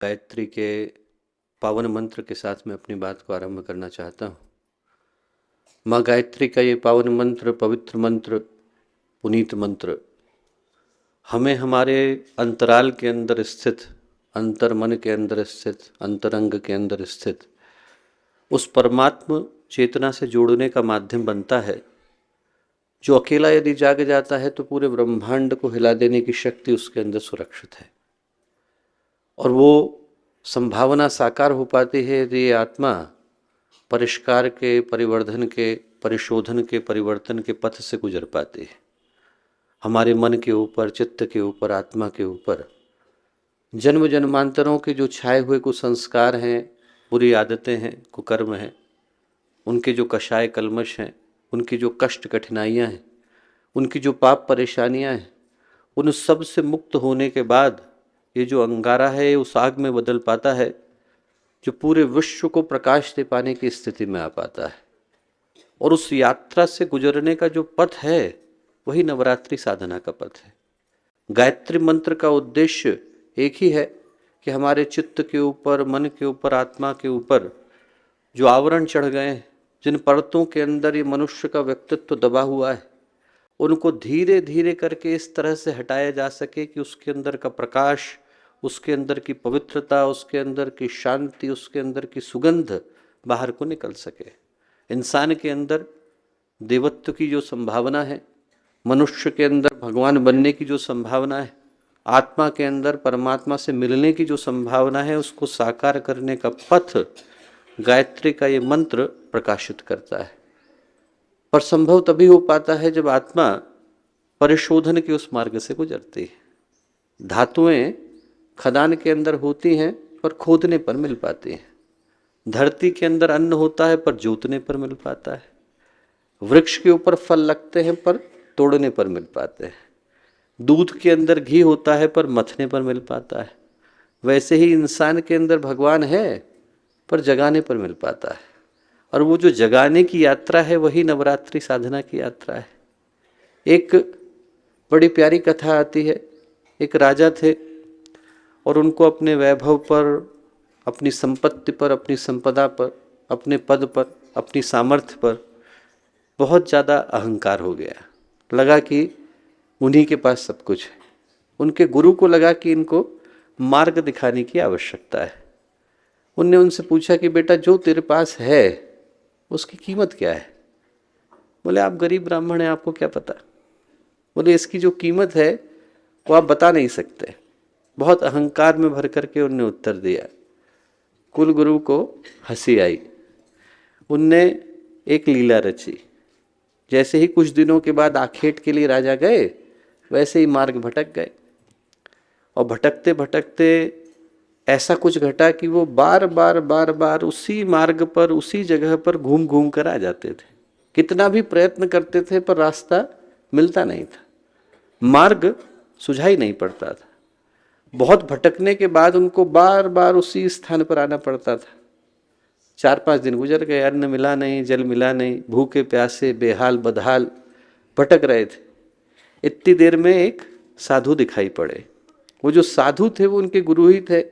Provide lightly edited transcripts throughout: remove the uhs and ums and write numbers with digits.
गायत्री के पावन मंत्र के साथ मैं अपनी बात को आरंभ करना चाहता हूँ। माँ गायत्री का ये पावन मंत्र, पवित्र मंत्र, पुनीत मंत्र हमें हमारे अंतराल के अंदर स्थित, अंतर मन के अंदर स्थित, अंतरंग के अंदर स्थित उस परमात्म चेतना से जोड़ने का माध्यम बनता है, जो अकेला यदि जाग जाता है तो पूरे ब्रह्मांड को हिला देने की शक्ति उसके अंदर सुरक्षित है। और वो संभावना साकार हो पाती है यदि ये आत्मा परिष्कार के, परिवर्धन के, परिशोधन के, परिवर्तन के पथ से गुजर पाती है। हमारे मन के ऊपर, चित्त के ऊपर, आत्मा के ऊपर जन्म जन्मांतरों के जो छाए हुए कुसंस्कार हैं, बुरी आदतें हैं, कुकर्म हैं, उनके जो कषाय कलमश हैं, उनकी जो कष्ट कठिनाइयाँ हैं, उनकी जो पाप परेशानियाँ हैं, उन सब से मुक्त होने के बाद ये जो अंगारा है उस आग में बदल पाता है, जो पूरे विश्व को प्रकाश दे पाने की स्थिति में आ पाता है। और उस यात्रा से गुजरने का जो पथ है वही नवरात्रि साधना का पथ है। गायत्री मंत्र का उद्देश्य एक ही है कि हमारे चित्त के ऊपर, मन के ऊपर, आत्मा के ऊपर जो आवरण चढ़ गए हैं, जिन परतों के अंदर ये मनुष्य का व्यक्तित्व दबा हुआ है, उनको धीरे धीरे करके इस तरह से हटाया जा सके कि उसके अंदर का प्रकाश, उसके अंदर की पवित्रता, उसके अंदर की शांति, उसके अंदर की सुगंध बाहर को निकल सके। इंसान के अंदर देवत्व की जो संभावना है, मनुष्य के अंदर भगवान बनने की जो संभावना है, आत्मा के अंदर परमात्मा से मिलने की जो संभावना है, उसको साकार करने का पथ गायत्री का ये मंत्र प्रकाशित करता है। पर संभव तभी हो पाता है जब आत्मा परिशोधन के उस मार्ग से गुजरती है। धातुएं खदान के अंदर होती हैं पर खोदने पर मिल पाती हैं। धरती के अंदर अन्न होता है पर जोतने पर मिल पाता है। वृक्ष के ऊपर फल लगते हैं पर तोड़ने पर मिल पाते हैं। दूध के अंदर घी होता है पर मथने पर मिल पाता है। वैसे ही इंसान के अंदर भगवान है पर जगाने पर मिल पाता है। और वो जो जगाने की यात्रा है वही नवरात्रि साधना की यात्रा है। एक बड़ी प्यारी कथा आती है। एक राजा थे और उनको अपने वैभव पर, अपनी संपत्ति पर, अपनी संपदा पर, अपने पद पर, अपनी सामर्थ्य पर बहुत ज़्यादा अहंकार हो गया। लगा कि उन्हीं के पास सब कुछ है। उनके गुरु को लगा कि इनको मार्ग दिखाने की आवश्यकता है। उनने उनसे पूछा कि बेटा, जो तेरे पास है उसकी कीमत क्या है? बोले, आप गरीब ब्राह्मण हैं, आपको क्या पता। बोले, इसकी जो कीमत है वो आप बता नहीं सकते। बहुत अहंकार में भर करके उनने उत्तर दिया। कुल गुरु को हंसी आई। उनने एक लीला रची। जैसे ही कुछ दिनों के बाद आखेट के लिए राजा गए, वैसे ही मार्ग भटक गए। और भटकते भटकते ऐसा कुछ घटा कि वो बार बार उसी मार्ग पर, उसी जगह पर घूम घूम कर आ जाते थे। कितना भी प्रयत्न करते थे पर रास्ता मिलता नहीं था, मार्ग सुझाई नहीं पड़ता था। बहुत भटकने के बाद उनको बार बार उसी स्थान पर आना पड़ता था। 4-5 दिन गुजर गए, अन्न मिला नहीं, जल मिला नहीं, भूखे प्यासे बेहाल बदहाल भटक रहे थे। इतनी देर में एक साधु दिखाई पड़े। वो जो साधु थे वो उनके गुरु ही थे,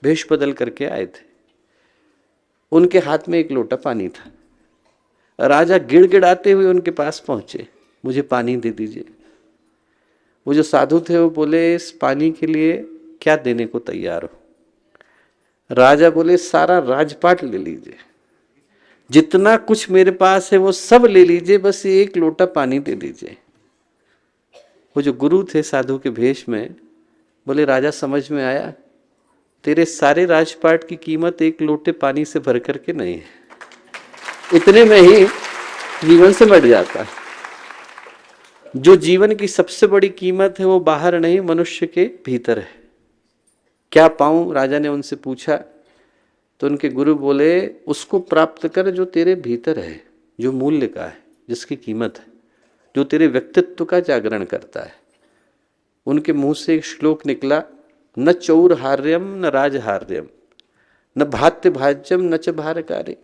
भेष बदल करके आए थे। उनके हाथ में एक लोटा पानी था। राजा गिड़गिड़ाते हुए उनके पास पहुंचे, मुझे पानी दे दीजिए। वो जो साधु थे वो बोले, इस पानी के लिए क्या देने को तैयार हो? राजा बोले, सारा राजपाट ले लीजिए, जितना कुछ मेरे पास है वो सब ले लीजिए, बस एक लोटा पानी दे दीजिए। वो जो गुरु थे साधु के भेष में बोले, राजा समझ में आया, तेरे सारे राजपाट की कीमत एक लोटे पानी से भर करके नहीं है। इतने में ही जीवन से मिट जाता है। जो जीवन की सबसे बड़ी कीमत है वो बाहर नहीं, मनुष्य के भीतर है। क्या पाऊं? राजा ने उनसे पूछा। तो उनके गुरु बोले, उसको प्राप्त कर जो तेरे भीतर है, जो मूल्य का है, जिसकी कीमत है, जो तेरे व्यक्तित्व का जागरण करता है। उनके मुंह से एक श्लोक निकला, न चौरहार्यम न राजहार्यम न भात्य भाज्यम न च भारकारे।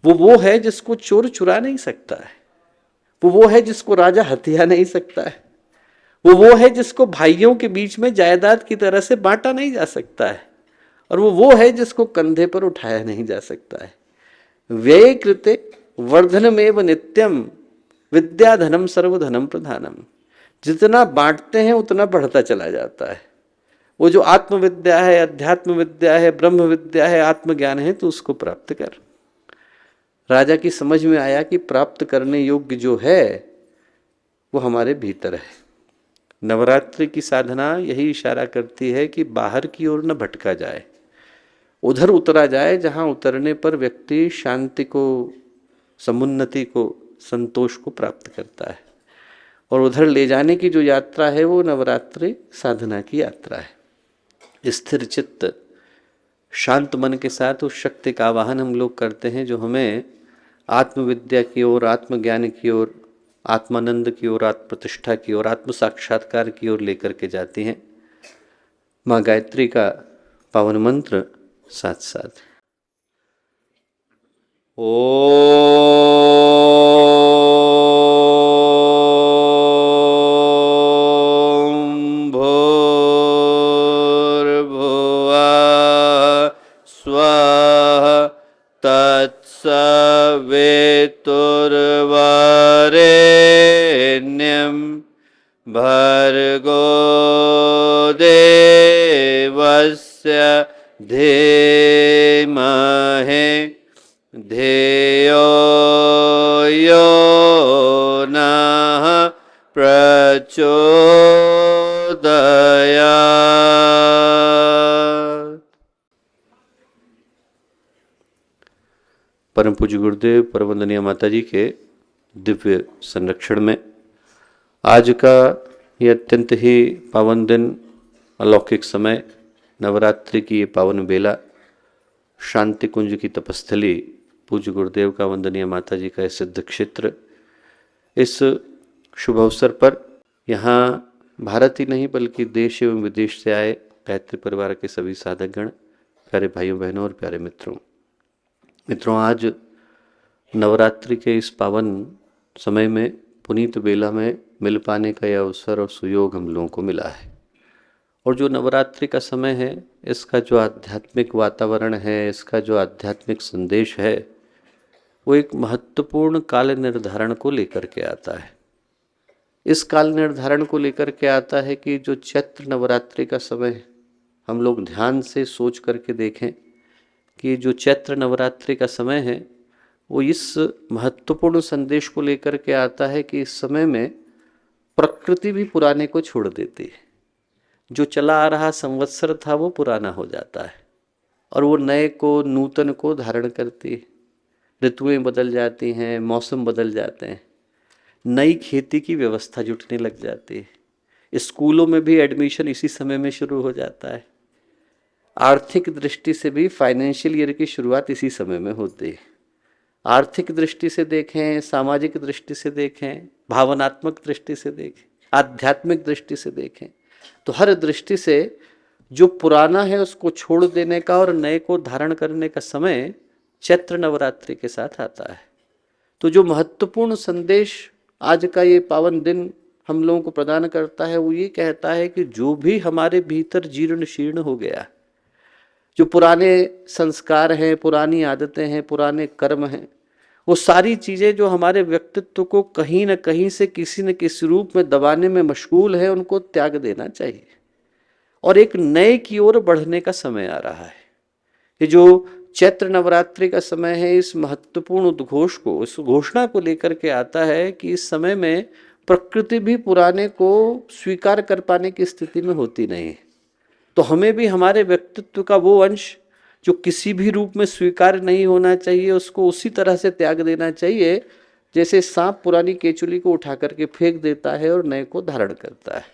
वो है जिसको चोर चुरा नहीं सकता है। वो है जिसको राजा हथिया नहीं सकता है। वो है जिसको भाइयों के बीच में जायदाद की तरह से बांटा नहीं जा सकता है। और वो है जिसको कंधे पर उठाया नहीं जा सकता है। व्यय कृते वर्धनमेव नित्यम विद्या धनम सर्वधनम प्रधानम। जितना बांटते हैं उतना बढ़ता चला जाता है। वो जो आत्मविद्या है, अध्यात्म विद्या है, ब्रह्म विद्या है, आत्मज्ञान है, तो उसको प्राप्त कर। राजा की समझ में आया कि प्राप्त करने योग्य जो है वो हमारे भीतर है। नवरात्रि की साधना यही इशारा करती है कि बाहर की ओर न भटका जाए, उधर उतरा जाए जहां उतरने पर व्यक्ति शांति को, समुन्नति को, संतोष को प्राप्त करता है। और उधर ले जाने की जो यात्रा है वो नवरात्रि साधना की यात्रा है। स्थिर चित्त, शांत मन के साथ उस शक्ति का आवाहन हम लोग करते हैं जो हमें आत्मविद्या की ओर, आत्मज्ञान की ओर, आत्मानंद की ओर, आत्म प्रतिष्ठा की ओर, आत्म साक्षात्कार की ओर लेकर के जाती हैं। माँ गायत्री का पावन मंत्र साथ साथ ओम भूर्भुवः स्वः तत्सवितुर्वरेण्यं भर्गो देवस्य धीमहि धियो यो नः प्रचोदयात्। परम पूज्य गुरुदेव परवंदनीय माता जी के दिव्य संरक्षण में आज का ये अत्यंत ही पावन दिन, अलौकिक समय, नवरात्रि की ये पावन बेला, शांति कुंज की तपस्थली, पूज्य गुरुदेव का वंदनीय माता जी का सिद्ध क्षेत्र, इस शुभ अवसर पर यहाँ भारत ही नहीं बल्कि देश एवं विदेश से आए गायत्री परिवार के सभी साधकगण, प्यारे भाइयों बहनों और प्यारे मित्रों, आज नवरात्रि के इस पावन समय में, पुनीत बेला में मिल पाने का यह अवसर और सुयोग हम लोगों को मिला है। और जो नवरात्रि का समय है, इसका जो आध्यात्मिक वातावरण है, इसका जो आध्यात्मिक संदेश है, वो एक महत्वपूर्ण काल निर्धारण को लेकर के आता है। इस काल निर्धारण को लेकर के आता है कि जो चैत्र नवरात्रि का समय हम लोग ध्यान से सोच करके देखें कि जो चैत्र नवरात्रि का समय है वो इस महत्वपूर्ण संदेश को लेकर के आता है कि इस समय में प्रकृति भी पुराने को छोड़ देती है। जो चला आ रहा संवत्सर था वो पुराना हो जाता है और वो नए को, नूतन को धारण करती है। ऋतुएं बदल जाती हैं, मौसम बदल जाते हैं, नई खेती की व्यवस्था जुटने लग जाती है। स्कूलों में भी एडमिशन इसी समय में शुरू हो जाता है। आर्थिक दृष्टि से भी फाइनेंशियल ईयर की शुरुआत इसी समय में होती है। आर्थिक दृष्टि से देखें, सामाजिक दृष्टि से देखें, भावनात्मक दृष्टि से देखें, आध्यात्मिक दृष्टि से देखें, तो हर दृष्टि से जो पुराना है उसको छोड़ देने का और नए को धारण करने का समय चैत्र नवरात्रि के साथ आता है। तो जो महत्वपूर्ण संदेश आज का ये पावन दिन हम लोगों को प्रदान करता है वो ये कहता है कि जो भी हमारे भीतर जीर्ण शीर्ण हो गया, जो पुराने संस्कार हैं, पुरानी आदतें हैं, पुराने कर्म हैं, वो सारी चीज़ें जो हमारे व्यक्तित्व को कहीं न कहीं से किसी न किसी रूप में दबाने में मशगूल है, उनको त्याग देना चाहिए और एक नए की ओर बढ़ने का समय आ रहा है। ये जो चैत्र नवरात्रि का समय है, इस महत्वपूर्ण उद्घोष को, इस घोषणा को लेकर के आता है कि इस समय में प्रकृति भी पुराने को स्वीकार कर पाने की स्थिति में होती नहीं है। तो हमें भी हमारे व्यक्तित्व का वो अंश जो किसी भी रूप में स्वीकार नहीं होना चाहिए, उसको उसी तरह से त्याग देना चाहिए जैसे सांप पुरानी केचुली को उठा करके फेंक देता है और नए को धारण करता है।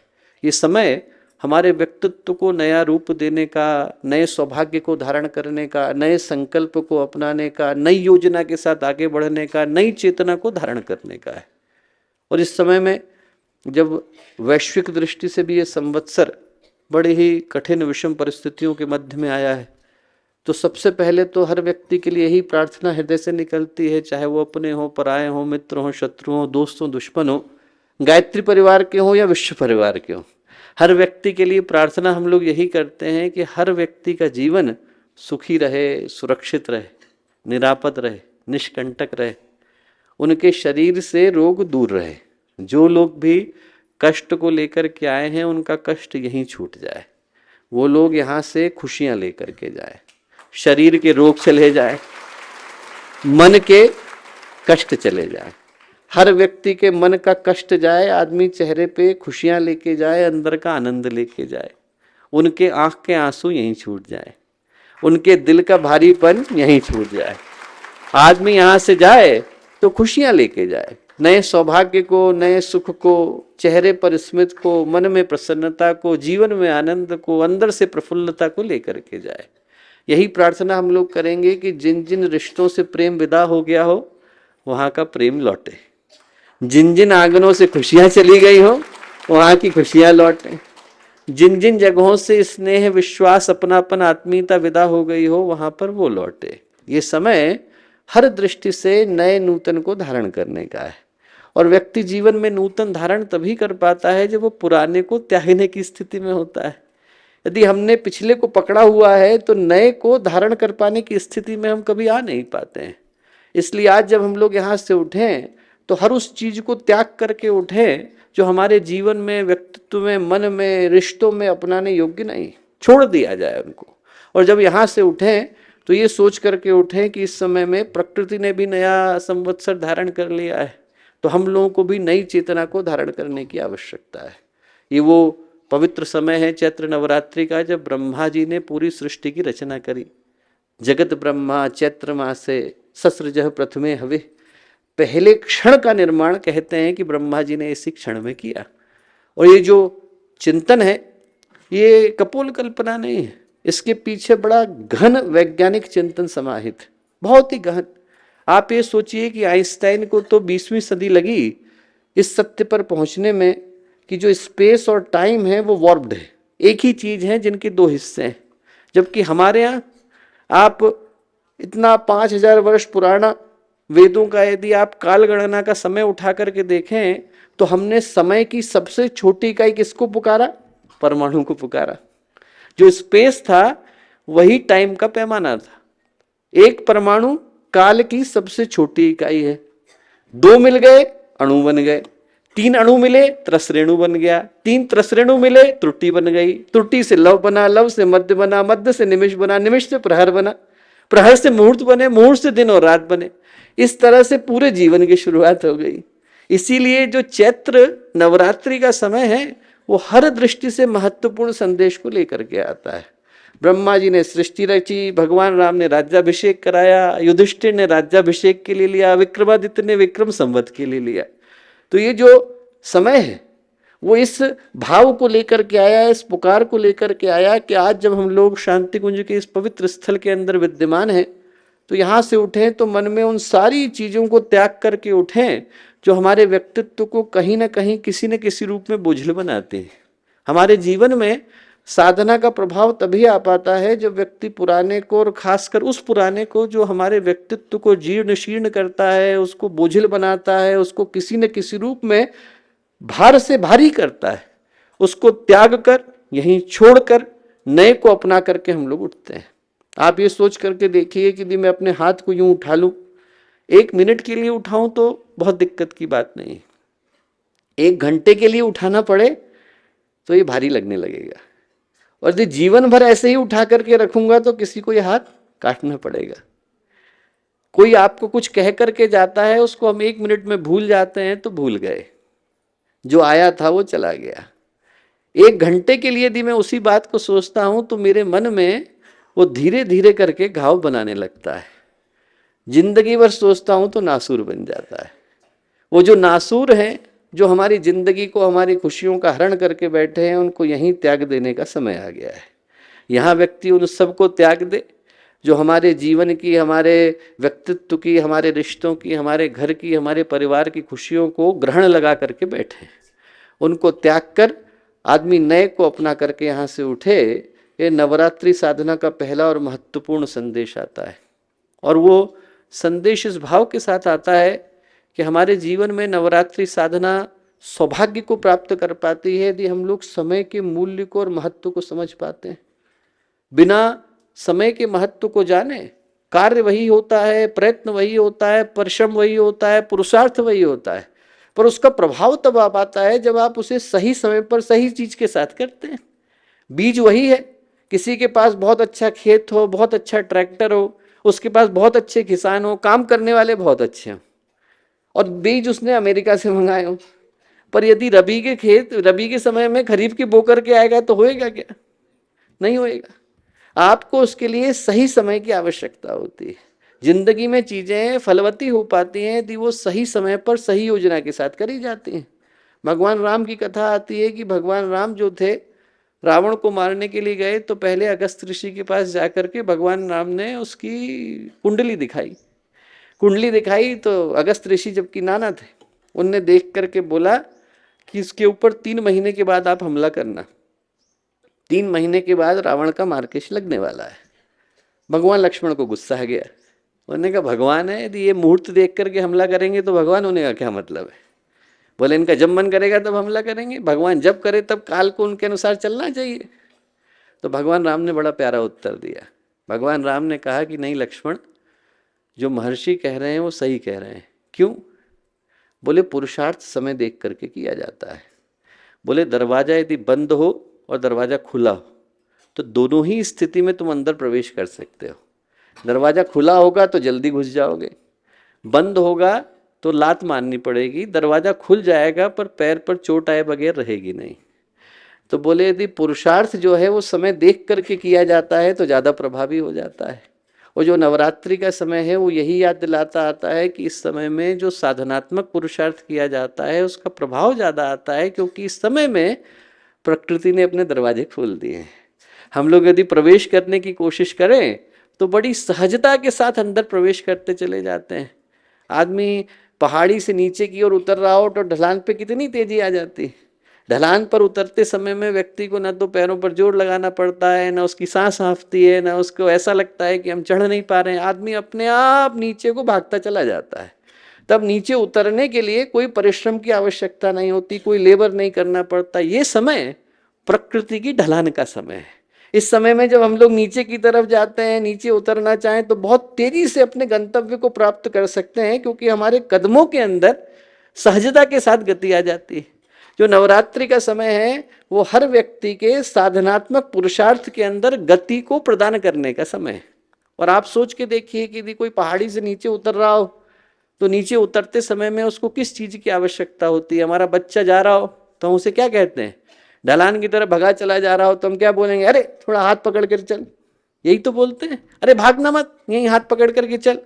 ये समय हमारे व्यक्तित्व को नया रूप देने का, नए सौभाग्य को धारण करने का, नए संकल्प को अपनाने का, नई योजना के साथ आगे बढ़ने का, नई चेतना को धारण करने का है। और इस समय में जब वैश्विक दृष्टि से भी ये संवत्सर बड़ी ही कठिन विषम परिस्थितियों के मध्य में आया है, तो सबसे पहले तो हर व्यक्ति के लिए यही प्रार्थना हृदय से निकलती है, चाहे वो अपने हों, पराये हों, मित्र हों, शत्रु हों, दोस्त हों, दुश्मन हों, गायत्री परिवार के हों या विश्व परिवार के हों, हर व्यक्ति के लिए प्रार्थना हम लोग यही करते हैं कि हर व्यक्ति का जीवन सुखी रहे, सुरक्षित रहे, निरापद रहे, निष्कंटक रहे, उनके शरीर से रोग दूर रहे। जो लोग भी कष्ट को लेकर के आए हैं उनका कष्ट यहीं छूट जाए, वो लोग यहाँ से खुशियाँ लेकर के जाए, शरीर के रोग चले जाए, मन के कष्ट चले जाए, हर व्यक्ति के मन का कष्ट जाए, आदमी चेहरे पे खुशियाँ लेके जाए, अंदर का आनंद लेके जाए, उनके आँख के आंसू यहीं छूट जाए, उनके दिल का भारीपन यहीं छूट जाए। आदमी यहाँ से जाए तो खुशियाँ लेके जाए, नए सौभाग्य को, नए सुख को, चेहरे पर स्मित को, मन में प्रसन्नता को, जीवन में आनंद को, अंदर से प्रफुल्लता को लेकर के जाए। यही प्रार्थना हम लोग करेंगे कि जिन जिन रिश्तों से प्रेम विदा हो गया हो वहाँ का प्रेम लौटे, जिन जिन आंगनों से खुशियाँ चली गई हो वहाँ की खुशियाँ लौटे, जिन जिन जगहों से स्नेह, विश्वास, अपनापन, आत्मीयता विदा हो गई हो वहाँ पर वो लौटे। ये समय हर दृष्टि से नए नूतन को धारण करने का है, और व्यक्ति जीवन में नूतन धारण तभी कर पाता है जब वो पुराने को त्यागने की स्थिति में होता है। यदि हमने पिछले को पकड़ा हुआ है तो नए को धारण कर पाने की स्थिति में हम कभी आ नहीं पाते हैं। इसलिए आज जब हम लोग यहाँ से उठें तो हर उस चीज को त्याग करके उठें जो हमारे जीवन में, व्यक्तित्व में, मन में, रिश्तों में अपनाने योग्य नहीं, छोड़ दिया जाए उनको। और जब यहाँ से उठें तो ये सोच करके उठें कि इस समय में प्रकृति ने भी नया संवत्सर धारण कर लिया है, तो हम लोगों को भी नई चेतना को धारण करने की आवश्यकता है। ये वो पवित्र समय है चैत्र नवरात्रि का, जब ब्रह्मा जी ने पूरी सृष्टि की रचना करी। जगत ब्रह्मा चैत्र मासे ससृजः प्रथमे हवे, पहले क्षण का निर्माण कहते हैं कि ब्रह्मा जी ने इसी क्षण में किया। और ये जो चिंतन है ये कपोल कल्पना नहीं है, इसके पीछे बड़ा गहन वैज्ञानिक चिंतन समाहित, बहुत ही गहन। आप ये सोचिए कि आइंस्टाइन को तो 20वीं सदी लगी इस सत्य पर पहुंचने में कि जो स्पेस और टाइम है वो वॉर्प्ड है, एक ही चीज है जिनके दो हिस्से हैं। जबकि हमारे यहाँ आप इतना 5000 वर्ष पुराना वेदों का यदि आप काल गणना का समय उठा करके देखें तो हमने समय की सबसे छोटी इकाई किसको पुकारा? परमाणु को पुकारा। जो स्पेस था वही टाइम का पैमाना था। एक परमाणु काल की सबसे छोटी इकाई है। 2 मिल गए अणु बन गए, 3 अणु मिले त्रसरेणु बन गया, 3 त्रसरेणु मिले त्रुटि बन गई, त्रुटि से लव बना, लव से मध्य बना, मध्य से निमिष बना, निमिष से प्रहर बना, प्रहर से मुहूर्त बने, मुहूर्त से दिन और रात बने। इस तरह से पूरे जीवन की शुरुआत हो गई। इसीलिए जो चैत्र नवरात्रि का समय है वो हर दृष्टि से महत्वपूर्ण संदेश को लेकर के आता है। ब्रह्मा जी ने सृष्टि रची, भगवान राम ने राज्याभिषेक कराया, युधिष्ठिर ने राज्याभिषेक के लिए लिया, विक्रमादित्य ने विक्रम संवत के लिए लिया। तो ये जो समय है वो इस भाव को लेकर के आया, इस पुकार को लेकर के आया कि आज जब हम लोग शांति कुंज के इस पवित्र स्थल के अंदर विद्यमान हैं तो यहाँ से उठें तो मन में उन सारी चीज़ों को त्याग करके उठें जो हमारे व्यक्तित्व को कहीं ना कहीं किसी न किसी रूप में बोझिल बनाते हैं। हमारे जीवन में साधना का प्रभाव तभी आ पाता है जब व्यक्ति पुराने को, और खासकर उस पुराने को जो हमारे व्यक्तित्व को जीर्ण शीर्ण करता है, उसको बोझिल बनाता है, उसको किसी न किसी रूप में भार से भारी करता है, उसको त्याग कर, यहीं छोड़कर नए को अपना करके हम लोग उठते हैं। आप ये सोच करके देखिए कि यदि मैं अपने हाथ को यूं उठा लूं, 1 मिनट के लिए उठाऊं तो बहुत दिक्कत की बात नहीं, 1 घंटे के लिए उठाना पड़े तो ये भारी लगने लगेगा। और यदि जीवन भर ऐसे ही उठा करके रखूंगा तो किसी को ये हाथ काटना पड़ेगा। कोई आपको कुछ कह करके जाता है, उसको हम 1 मिनट में भूल जाते हैं तो भूल गए, जो आया था वो चला गया। 1 घंटे के लिए यदि मैं उसी बात को सोचता हूं तो मेरे मन में वो धीरे धीरे करके घाव बनाने लगता है। जिंदगी भर सोचता हूं तो नासूर बन जाता है। वो जो नासूर हैं, जो हमारी जिंदगी को, हमारी खुशियों का हरण करके बैठे हैं, उनको यहीं त्याग देने का समय आ गया है। यहाँ व्यक्ति उन सबको त्याग दे जो हमारे जीवन की, हमारे व्यक्तित्व की, हमारे रिश्तों की, हमारे घर की, हमारे परिवार की खुशियों को ग्रहण लगा करके बैठे हैं। उनको त्याग कर आदमी नए को अपना करके यहाँ से उठे। ये नवरात्रि साधना का पहला और महत्वपूर्ण संदेश आता है। और वो संदेश इस भाव के साथ आता है कि हमारे जीवन में नवरात्रि साधना सौभाग्य को प्राप्त कर पाती है यदि हम लोग समय के मूल्य को और महत्व को समझ पाते हैं। बिना समय के महत्व को जाने कार्य वही होता है, प्रयत्न वही होता है, परिश्रम वही होता है, पुरुषार्थ वही होता है, पर उसका प्रभाव तब आ पाता है जब आप उसे सही समय पर सही चीज के साथ करते हैं। बीज वही है, किसी के पास बहुत अच्छा खेत हो, बहुत अच्छा ट्रैक्टर हो, उसके पास बहुत अच्छे किसान हो, काम करने वाले बहुत अच्छे हों, और बीज उसने अमेरिका से मंगाए हो, पर यदि रबी के समय में खरीफ की बो करके आएगा तो होएगा क्या? नहीं होएगा। आपको उसके लिए सही समय की आवश्यकता होती है। जिंदगी में चीजें फलवती हो पाती हैं यदि वो सही समय पर सही योजना के साथ करी जाती हैं। भगवान राम की कथा आती है कि भगवान राम जो थे रावण को मारने के लिए गए तो पहले अगस्त ऋषि के पास जाकर के भगवान राम ने उसकी कुंडली दिखाई तो अगस्त ऋषि जबकि नाना थे, उनने देख करके बोला कि इसके ऊपर 3 महीने के बाद आप हमला करना। 3 महीने के बाद रावण का मार्केश लगने वाला है। भगवान लक्ष्मण को गुस्सा आ गया, उन्होंने कहा भगवान है, यदि ये मुहूर्त देख करके हमला करेंगे तो भगवान होने का क्या मतलब है? बोले इनका जब मन करेगा तब हमला करेंगे, भगवान जब करे तब काल को उनके अनुसार चलना चाहिए। तो भगवान राम ने बड़ा प्यारा उत्तर दिया। भगवान राम ने कहा कि नहीं लक्ष्मण, जो महर्षि कह रहे हैं वो सही कह रहे हैं। क्यों? बोले पुरुषार्थ समय देख करके किया जाता है। बोले दरवाजा यदि बंद हो और दरवाजा खुला हो तो दोनों ही स्थिति में तुम अंदर प्रवेश कर सकते हो। दरवाजा खुला होगा तो जल्दी घुस जाओगे, बंद होगा तो लात मारनी पड़ेगी, दरवाजा खुल जाएगा पर पैर पर चोट आए बगैर रहेगी नहीं। तो बोले यदि पुरुषार्थ जो है वो समय देख करके किया जाता है तो ज़्यादा प्रभावी हो जाता है। और जो नवरात्रि का समय है वो यही याद दिलाता आता है कि इस समय में जो साधनात्मक पुरुषार्थ किया जाता है उसका प्रभाव ज़्यादा आता है, क्योंकि इस समय में प्रकृति ने अपने दरवाजे खोल दिए हैं। हम लोग यदि प्रवेश करने की कोशिश करें तो बड़ी सहजता के साथ अंदर प्रवेश करते चले जाते हैं। आदमी पहाड़ी से नीचे की ओर उतर रहा हो तो ढलान पे कितनी तेजी आ जाती। ढलान पर उतरते समय में व्यक्ति को न तो पैरों पर जोर लगाना पड़ता है, न उसकी सांस हाँफती है, न उसको ऐसा लगता है कि हम चढ़ नहीं पा रहे हैं। आदमी अपने आप नीचे को भागता चला जाता है। तब नीचे उतरने के लिए कोई परिश्रम की आवश्यकता नहीं होती, कोई लेबर नहीं करना पड़ता। ये समय प्रकृति की ढलान का समय है। इस समय में जब हम लोग नीचे की तरफ जाते हैं, नीचे उतरना चाहें तो बहुत तेजी से अपने गंतव्य को प्राप्त कर सकते हैं, क्योंकि हमारे कदमों के अंदर सहजता के साथ गति आ जाती है। जो नवरात्रि का समय है वो हर व्यक्ति के साधनात्मक पुरुषार्थ के अंदर गति को प्रदान करने का समय है। और आप सोच के देखिए कि यदि कोई पहाड़ी से नीचे उतर रहा हो तो नीचे उतरते समय में उसको किस चीज की आवश्यकता होती है? हमारा बच्चा जा रहा हो तो हम उसे क्या कहते हैं? ढलान की तरफ भगा चला जा रहा हो तो हम क्या बोलेंगे? अरे थोड़ा हाथ पकड़ कर चल, यही तो बोलते हैं। अरे भागना मत, यही हाथ पकड़ करके चल।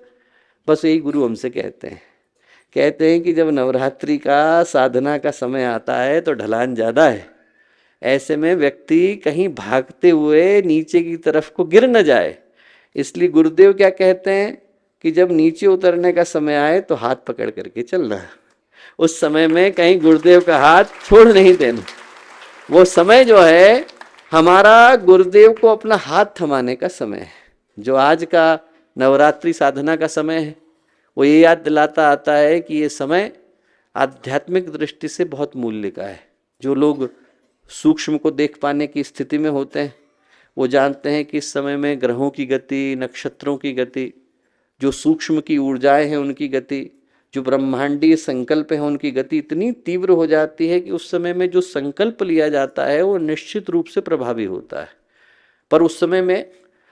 बस यही गुरु हमसे कहते हैं कि जब नवरात्रि का साधना का समय आता है तो ढलान ज़्यादा है। ऐसे में व्यक्ति कहीं भागते हुए नीचे की तरफ को गिर न जाए, इसलिए गुरुदेव क्या कहते हैं कि जब नीचे उतरने का समय आए तो हाथ पकड़ करके चलना। उस समय में कहीं गुरुदेव का हाथ छोड़ नहीं देना। वो समय जो है हमारा गुरुदेव को अपना हाथ थमाने का समय है। जो आज का नवरात्रि साधना का समय है वो ये याद दिलाता आता है कि ये समय आध्यात्मिक दृष्टि से बहुत मूल्य का है। जो लोग सूक्ष्म को देख पाने की स्थिति में होते हैं वो जानते हैं कि इस समय में ग्रहों की गति, नक्षत्रों की गति, जो सूक्ष्म की ऊर्जाएं हैं उनकी गति, जो ब्रह्मांडीय संकल्प है उनकी गति इतनी तीव्र हो जाती है कि उस समय में जो संकल्प लिया जाता है वो निश्चित रूप से प्रभावी होता है। पर उस समय में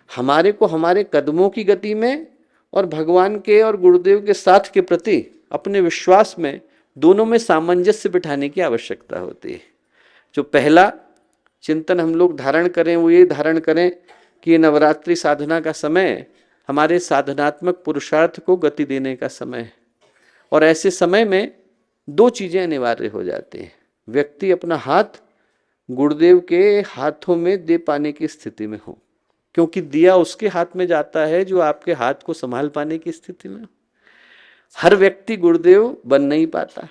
हमारे को हमारे कदमों की गति में और भगवान के और गुरुदेव के साथ के प्रति अपने विश्वास में, दोनों में सामंजस्य बिठाने की आवश्यकता होती है। जो पहला चिंतन हम लोग धारण करें वो ये धारण करें कि नवरात्रि साधना का समय हमारे साधनात्मक पुरुषार्थ को गति देने का समय है। और ऐसे समय में 2 चीज़ें अनिवार्य हो जाती हैं। व्यक्ति अपना हाथ गुरुदेव के हाथों में दे पाने की स्थिति में हो, क्योंकि दिया उसके हाथ में जाता है जो आपके हाथ को संभाल पाने की स्थिति में हो। हर व्यक्ति गुरुदेव बन नहीं पाता।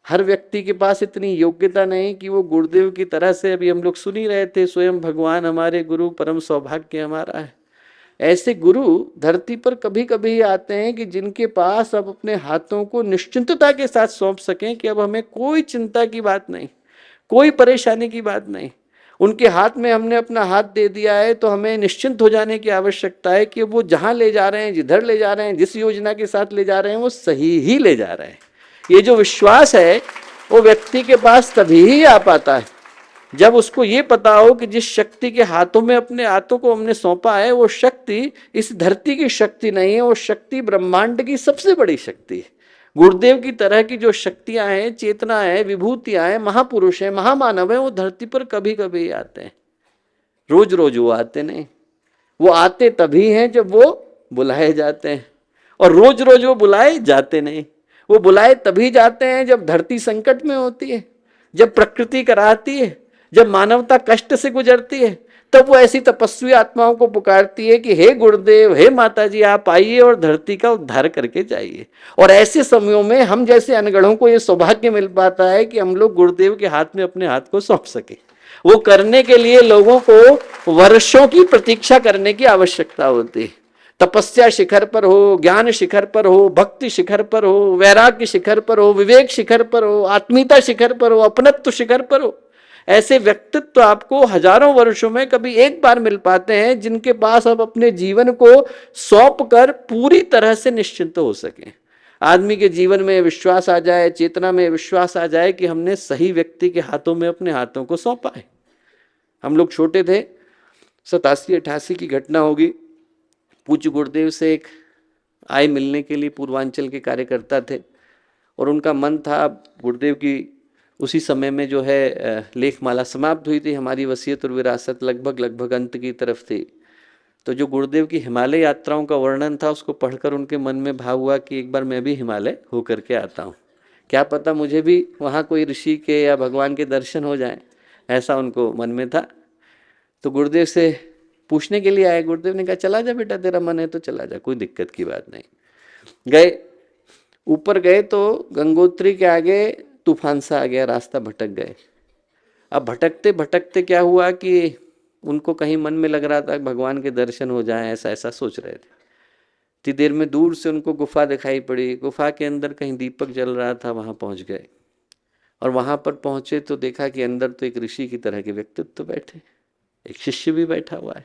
हर व्यक्ति के पास इतनी योग्यता नहीं कि वो गुरुदेव की तरह से, अभी हम लोग सुन ही रहे थे, स्वयं भगवान हमारे गुरु परम सौभाग्य हमारा है। ऐसे गुरु धरती पर कभी कभी आते हैं कि जिनके पास अब अपने हाथों को निश्चिंतता के साथ सौंप सकें कि अब हमें कोई चिंता की बात नहीं, कोई परेशानी की बात नहीं। उनके हाथ में हमने अपना हाथ दे दिया है तो हमें निश्चिंत हो जाने की आवश्यकता है कि वो जहां ले जा रहे हैं, जिधर ले जा रहे हैं, जिस योजना के साथ ले जा रहे हैं, वो सही ही ले जा रहे हैं। ये जो विश्वास है वो व्यक्ति के पास तभी ही आ पाता है जब उसको ये पता हो कि जिस शक्ति के हाथों में अपने हाथों को हमने सौंपा है वो शक्ति इस धरती की शक्ति नहीं है, वो शक्ति ब्रह्मांड की सबसे बड़ी शक्ति है। गुरुदेव की तरह की जो शक्तियां हैं, चेतना है, विभूतियां हैं, महापुरुष हैं, महामानव हैं, वो धरती पर कभी कभी आते हैं, रोज रोज वो आते नहीं। वो आते तभी हैं जब वो बुलाए जाते हैं, और रोज रोज वो बुलाए जाते नहीं। वो बुलाए तभी जाते हैं जब धरती संकट में होती है, जब प्रकृति कराती है, जब मानवता कष्ट से गुजरती है, तब वो ऐसी तपस्वी आत्माओं को पुकारती है कि हे गुरुदेव, हे माता जी, आप आइए और धरती का उद्धार करके जाइए। और ऐसे समयों में हम जैसे अनगढ़ों को ये सौभाग्य मिल पाता है कि हम लोग गुरुदेव के हाथ में अपने हाथ को सौंप सके। वो करने के लिए लोगों को वर्षों की प्रतीक्षा करने की आवश्यकता होती है। तपस्या शिखर पर हो, ज्ञान शिखर पर हो, भक्ति शिखर पर हो, वैराग्य शिखर पर हो, विवेक शिखर पर हो, आत्मीयता शिखर पर हो, अपनत्व शिखर पर हो, ऐसे व्यक्तित्व आपको हजारों वर्षों में कभी एक बार मिल पाते हैं जिनके पास आप अपने जीवन को सौंप कर पूरी तरह से निश्चिंत हो सके। आदमी के जीवन में विश्वास आ जाए, चेतना में विश्वास आ जाए कि हमने सही व्यक्ति के हाथों में अपने हाथों को सौंपा है। हम लोग छोटे थे, 87-88 की घटना होगी। पूज्य गुरुदेव से एक आए मिलने के लिए पूर्वांचल के कार्यकर्ता थे, और उनका मन था गुरुदेव की उसी समय में जो है लेखमाला समाप्त हुई थी, हमारी वसीयत और विरासत लगभग अंत की तरफ थी। तो जो गुरुदेव की हिमालय यात्राओं का वर्णन था उसको पढ़कर उनके मन में भाव हुआ कि एक बार मैं भी हिमालय होकर के आता हूँ, क्या पता मुझे भी वहाँ कोई ऋषि के या भगवान के दर्शन हो जाएं, ऐसा उनको मन में था। तो गुरुदेव से पूछने के लिए आए। गुरुदेव ने कहा चला जा बेटा, तेरा मन है तो चला जा, कोई दिक्कत की बात नहीं। गए, ऊपर गए तो गंगोत्री के आगे तूफान सा आ गया, रास्ता भटक गए। अब भटकते भटकते क्या हुआ कि उनको कहीं मन में लग रहा था भगवान के दर्शन हो जाएं, ऐसा ऐसा सोच रहे थे। इतनी देर में दूर से उनको गुफा दिखाई पड़ी, गुफा के अंदर कहीं दीपक जल रहा था, वहां पहुंच गए। और वहां पर पहुंचे तो देखा कि अंदर तो एक ऋषि की तरह के व्यक्तित्व तो बैठे, एक शिष्य भी बैठा हुआ है।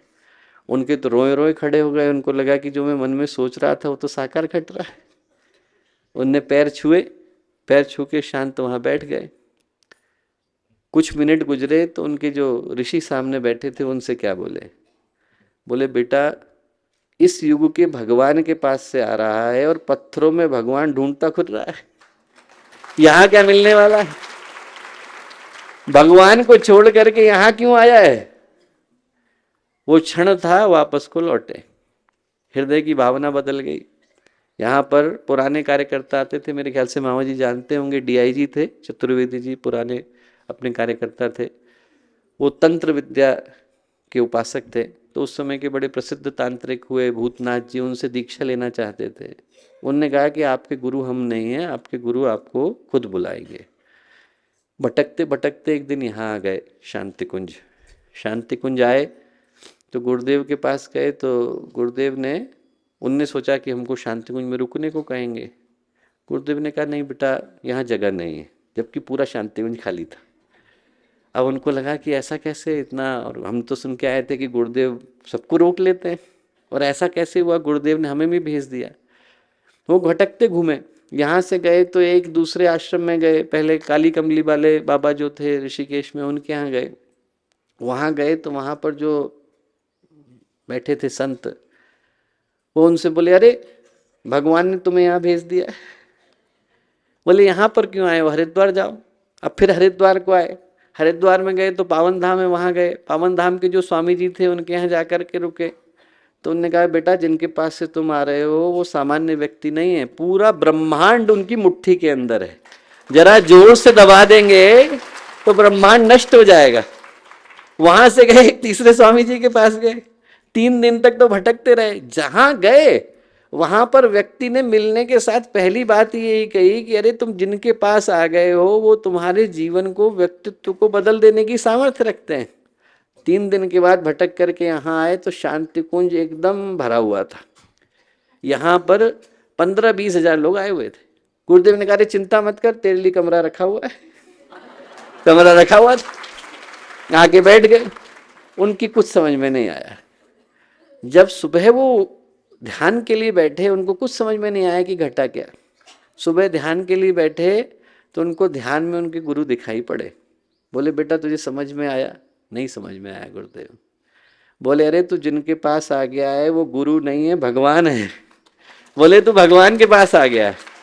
उनके तो रोए रोए खड़े हो गए, उनको लगा कि जो मैं मन में सोच रहा था वो तो साकार घट रहा है। उनने पैर छुए, पैर छू के शांत वहां बैठ गए। कुछ मिनट गुजरे तो उनके जो ऋषि सामने बैठे थे उनसे क्या बोले, बोले बेटा इस युग के भगवान के पास से आ रहा है और पत्थरों में भगवान ढूंढता खुद रहा है, यहाँ क्या मिलने वाला है, भगवान को छोड़ करके यहाँ क्यों आया है। वो क्षण था, वापस को लौटे, हृदय की भावना बदल गई। यहाँ पर पुराने कार्यकर्ता आते थे, मेरे ख्याल से मामा जी जानते होंगे, डीआईजी थे चतुर्वेदी जी, पुराने अपने कार्यकर्ता थे। वो तंत्र विद्या के उपासक थे, तो उस समय के बड़े प्रसिद्ध तांत्रिक हुए भूतनाथ जी, उनसे दीक्षा लेना चाहते थे। उनने कहा कि आपके गुरु हम नहीं हैं, आपके गुरु आपको खुद बुलाएंगे। भटकते भटकते एक दिन यहाँ आ गए, शांति कुंज। शांति कुंज आए तो गुरुदेव के पास गए, तो गुरुदेव ने, उनने सोचा कि हमको शांति कुंज में रुकने को कहेंगे। गुरुदेव ने कहा नहीं बेटा, यहाँ जगह नहीं है, जबकि पूरा शांति कुंज खाली था। अब उनको लगा कि ऐसा कैसे, इतना, और हम तो सुन के आए थे कि गुरुदेव सबको रोक लेते हैं, और ऐसा कैसे हुआ, गुरुदेव ने हमें भी भेज दिया। वो भटकते घूमे, यहाँ से गए तो एक दूसरे आश्रम में गए, पहले काली कमली वाले बाबा जो थे ऋषिकेश में, उनके यहाँ गए। वहाँ गए तो वहाँ पर जो बैठे थे संत, वो उनसे बोले अरे भगवान ने तुम्हें यहाँ भेज दिया। बोले यहाँ पर क्यों आए हो, हरिद्वार जाओ। अब फिर हरिद्वार को आए, हरिद्वार में गए तो पावन धाम है, वहाँ गए। पावन धाम के जो स्वामी जी थे उनके यहाँ जा कर के रुके, तो उन्होंने कहा बेटा जिनके पास से तुम आ रहे हो वो सामान्य व्यक्ति नहीं है, पूरा ब्रह्मांड उनकी मुट्ठी के अंदर है, जरा जोर से दबा देंगे तो ब्रह्मांड नष्ट हो जाएगा। वहां से गए, तीसरे स्वामी जी के पास गए, 3 दिन तक तो भटकते रहे। जहां गए वहां पर व्यक्ति ने मिलने के साथ पहली बात यही कही कि अरे तुम जिनके पास आ गए हो वो तुम्हारे जीवन को, व्यक्तित्व को बदल देने की सामर्थ्य रखते हैं। 3 दिन के बाद भटक करके यहाँ आए तो शांति कुंज एकदम भरा हुआ था। यहाँ पर 15-20 हजार लोग आए हुए थे। गुरुदेव ने कहा चिंता मत कर, तेरे लिए कमरा रखा हुआ है। कमरा रखा हुआ था, आके बैठ गए। उनकी कुछ समझ में नहीं आया। जब सुबह वो ध्यान के लिए बैठे, उनको कुछ समझ में नहीं आया कि घटा क्या। सुबह ध्यान के लिए बैठे तो उनको ध्यान में उनके गुरु दिखाई पड़े। बोले बेटा तुझे समझ में आया? नहीं समझ में आया गुरुदेव। बोले अरे तू जिनके पास आ गया है वो गुरु नहीं है, भगवान है। बोले तू भगवान के पास आ गया है।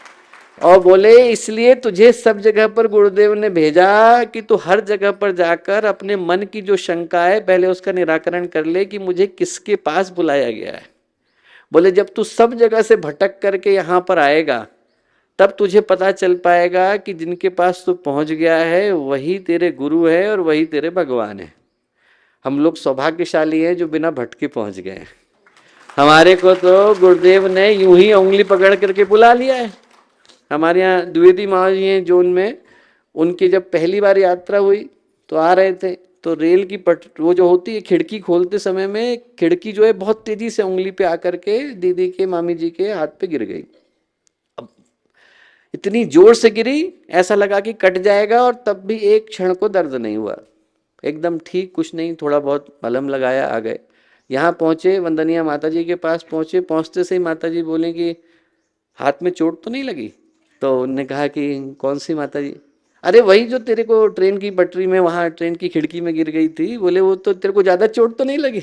और बोले इसलिए तुझे सब जगह पर गुरुदेव ने भेजा कि तू हर जगह पर जाकर अपने मन की जो शंका है पहले उसका निराकरण कर ले कि मुझे किसके पास बुलाया गया है। बोले जब तू सब जगह से भटक करके यहाँ पर आएगा तब तुझे पता चल पाएगा कि जिनके पास तू पहुँच गया है वही तेरे गुरु है और वही तेरे भगवान है। हम लोग सौभाग्यशाली हैं जो बिना भटके पहुँच गए हैं। हमारे को तो गुरुदेव ने यूं ही उंगली पकड़ करके बुला लिया है। हमारे यहाँ द्विवेदी महाराज जी हैं जोन में, उनकी जब पहली बार यात्रा हुई तो आ रहे थे तो रेल की वो जो होती है खिड़की खोलते समय में खिड़की जो है बहुत तेजी से उंगली पे आकर के दीदी के मामी जी के हाथ पे गिर गई। अब इतनी जोर से गिरी ऐसा लगा कि कट जाएगा और तब भी एक क्षण को दर्द नहीं हुआ, एकदम ठीक, कुछ नहीं, थोड़ा बहुत मलहम लगाया, आ गए। यहाँ पहुँचे, वंदनिया माता जी के पास पहुँचे। पहुँचते से ही माता जी बोले कि हाथ में चोट तो नहीं लगी? तो उन्होंने कहा कि कौन सी माता जी? अरे वही जो तेरे को ट्रेन की पटरी में वहाँ ट्रेन की खिड़की में गिर गई थी। बोले वो तो तेरे को ज़्यादा चोट तो नहीं लगी?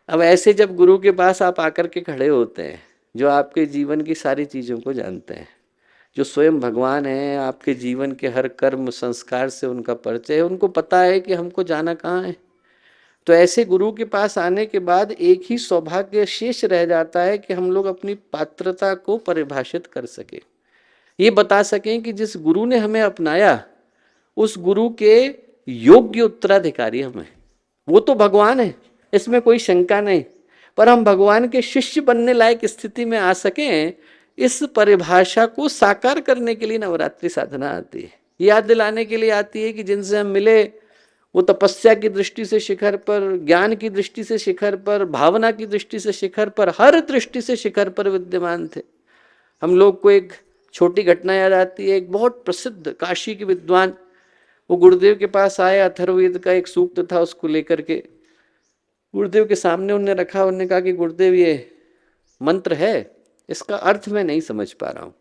अब ऐसे जब गुरु के पास आप आकर के खड़े होते हैं, जो आपके जीवन की सारी चीज़ों को जानते हैं, जो स्वयं भगवान हैं, आपके जीवन के हर कर्म संस्कार से उनका परिचय है, उनको पता है कि हमको जाना कहाँ है। तो ऐसे गुरु के पास आने के बाद एक ही सौभाग्य शेष रह जाता है कि हम लोग अपनी पात्रता को परिभाषित कर सके, ये बता सकें कि जिस गुरु ने हमें अपनाया उस गुरु के योग्य उत्तराधिकारी हम हैं। वो तो भगवान है, इसमें कोई शंका नहीं, पर हम भगवान के शिष्य बनने लायक स्थिति में आ सकें, इस परिभाषा को साकार करने के लिए नवरात्रि साधना आती है। याद दिलाने के लिए आती है कि जिनसे हम मिले वो तपस्या की दृष्टि से शिखर पर, ज्ञान की दृष्टि से शिखर पर, भावना की दृष्टि से शिखर पर, हर दृष्टि से शिखर पर विद्यमान थे। हम लोग को एक छोटी घटना याद आती है। एक बहुत प्रसिद्ध काशी के विद्वान वो गुरुदेव के पास आए, अथर्ववेद का एक सूक्त था उसको लेकर के गुरुदेव के सामने उन्होंने रखा। उन्होंने कहा कि गुरुदेव ये मंत्र है, इसका अर्थ मैं नहीं समझ पा रहा हूं।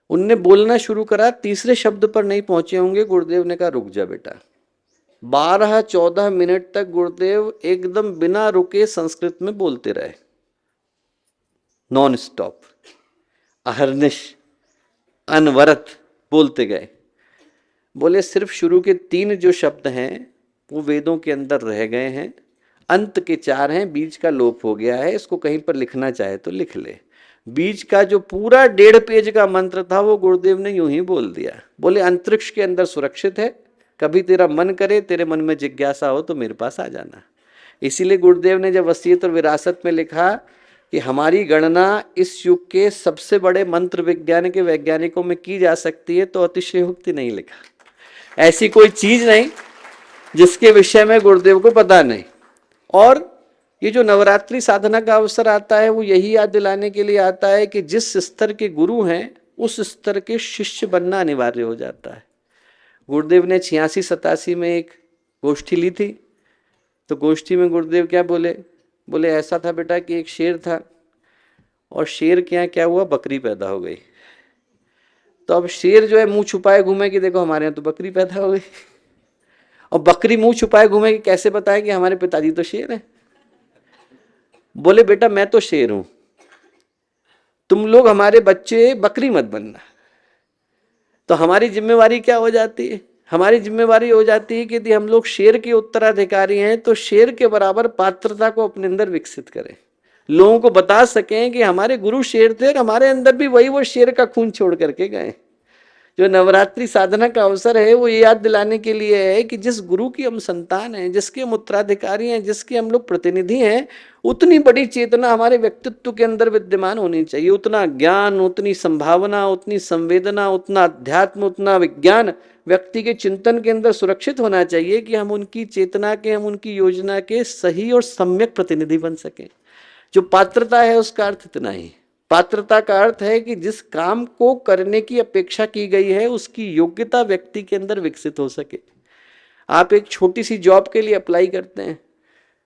उनने बोलना शुरू करा, तीसरे शब्द पर नहीं पहुंचे होंगे, गुरुदेव ने कहा रुक जा बेटा। 12-14 मिनट तक गुरुदेव एकदम बिना रुके संस्कृत में बोलते रहे, नॉन स्टॉप, अहर्निश अनवरत बोलते गए। बोले सिर्फ शुरू के 3 जो शब्द हैं वो वेदों के अंदर रह गए हैं, अंत के 4 हैं, बीच का लोप हो गया है, इसको कहीं पर लिखना चाहे तो लिख ले। बीच का जो पूरा 1.5 पेज का मंत्र था वो गुरुदेव ने यूं ही बोल दिया। बोले अंतरिक्ष के अंदर सुरक्षित है, कभी तेरा मन करे, तेरे मन में जिज्ञासा हो तो मेरे पास आ जाना। इसीलिए गुरुदेव ने जब वसीयत और विरासत में लिखा कि हमारी गणना इस युग के सबसे बड़े मंत्र विज्ञान के वैज्ञानिकों में की जा सकती है, तो अतिशयोक्ति नहीं लिखा। ऐसी कोई चीज नहीं जिसके विषय में गुरुदेव को पता नहीं। और ये जो नवरात्रि साधना का अवसर आता है वो यही याद दिलाने के लिए आता है कि जिस स्तर के गुरु हैं उस स्तर के शिष्य बनना अनिवार्य हो जाता है। गुरुदेव ने 86-87 में एक गोष्ठी ली थी, तो गोष्ठी में गुरुदेव क्या बोले? बोले ऐसा था बेटा कि एक शेर था और शेर के यहाँ क्या हुआ, बकरी पैदा हो गई। तो अब शेर जो है मुंह छुपाए घूमे कि देखो हमारे यहाँ तो बकरी पैदा हो गई, और बकरी मुंह छुपाए घूमे कि कैसे बताए कि हमारे पिताजी तो शेर हैं। बोले बेटा मैं तो शेर हूं, तुम लोग हमारे बच्चे बकरी मत बनना। तो हमारी जिम्मेवारी क्या हो जाती है? हमारी जिम्मेवारी हो जाती है कि यदि हम लोग शेर के उत्तराधिकारी हैं तो शेर के बराबर पात्रता को अपने अंदर विकसित करें, लोगों को बता सकें कि हमारे गुरु शेर थे और हमारे अंदर भी वही वो शेर का खून छोड़ करके गए। जो नवरात्रि साधना का अवसर है वो ये याद दिलाने के लिए है कि जिस गुरु की हम संतान हैं, जिसके हम उत्तराधिकारी हैं, जिसके हम लोग प्रतिनिधि हैं, उतनी बड़ी चेतना हमारे व्यक्तित्व के अंदर विद्यमान होनी चाहिए। उतना ज्ञान, उतनी संभावना, उतनी संवेदना, उतना अध्यात्म, उतना विज्ञान व्यक्ति के चिंतन के अंदर सुरक्षित होना चाहिए कि हम उनकी चेतना के, हम उनकी योजना के सही और सम्यक प्रतिनिधि बन सकें। जो पात्रता है उसका अर्थ इतना ही। पात्रता का अर्थ है कि जिस काम को करने की अपेक्षा की गई है उसकी योग्यता व्यक्ति के अंदर विकसित हो सके। आप एक छोटी सी जॉब के लिए अप्लाई करते हैं,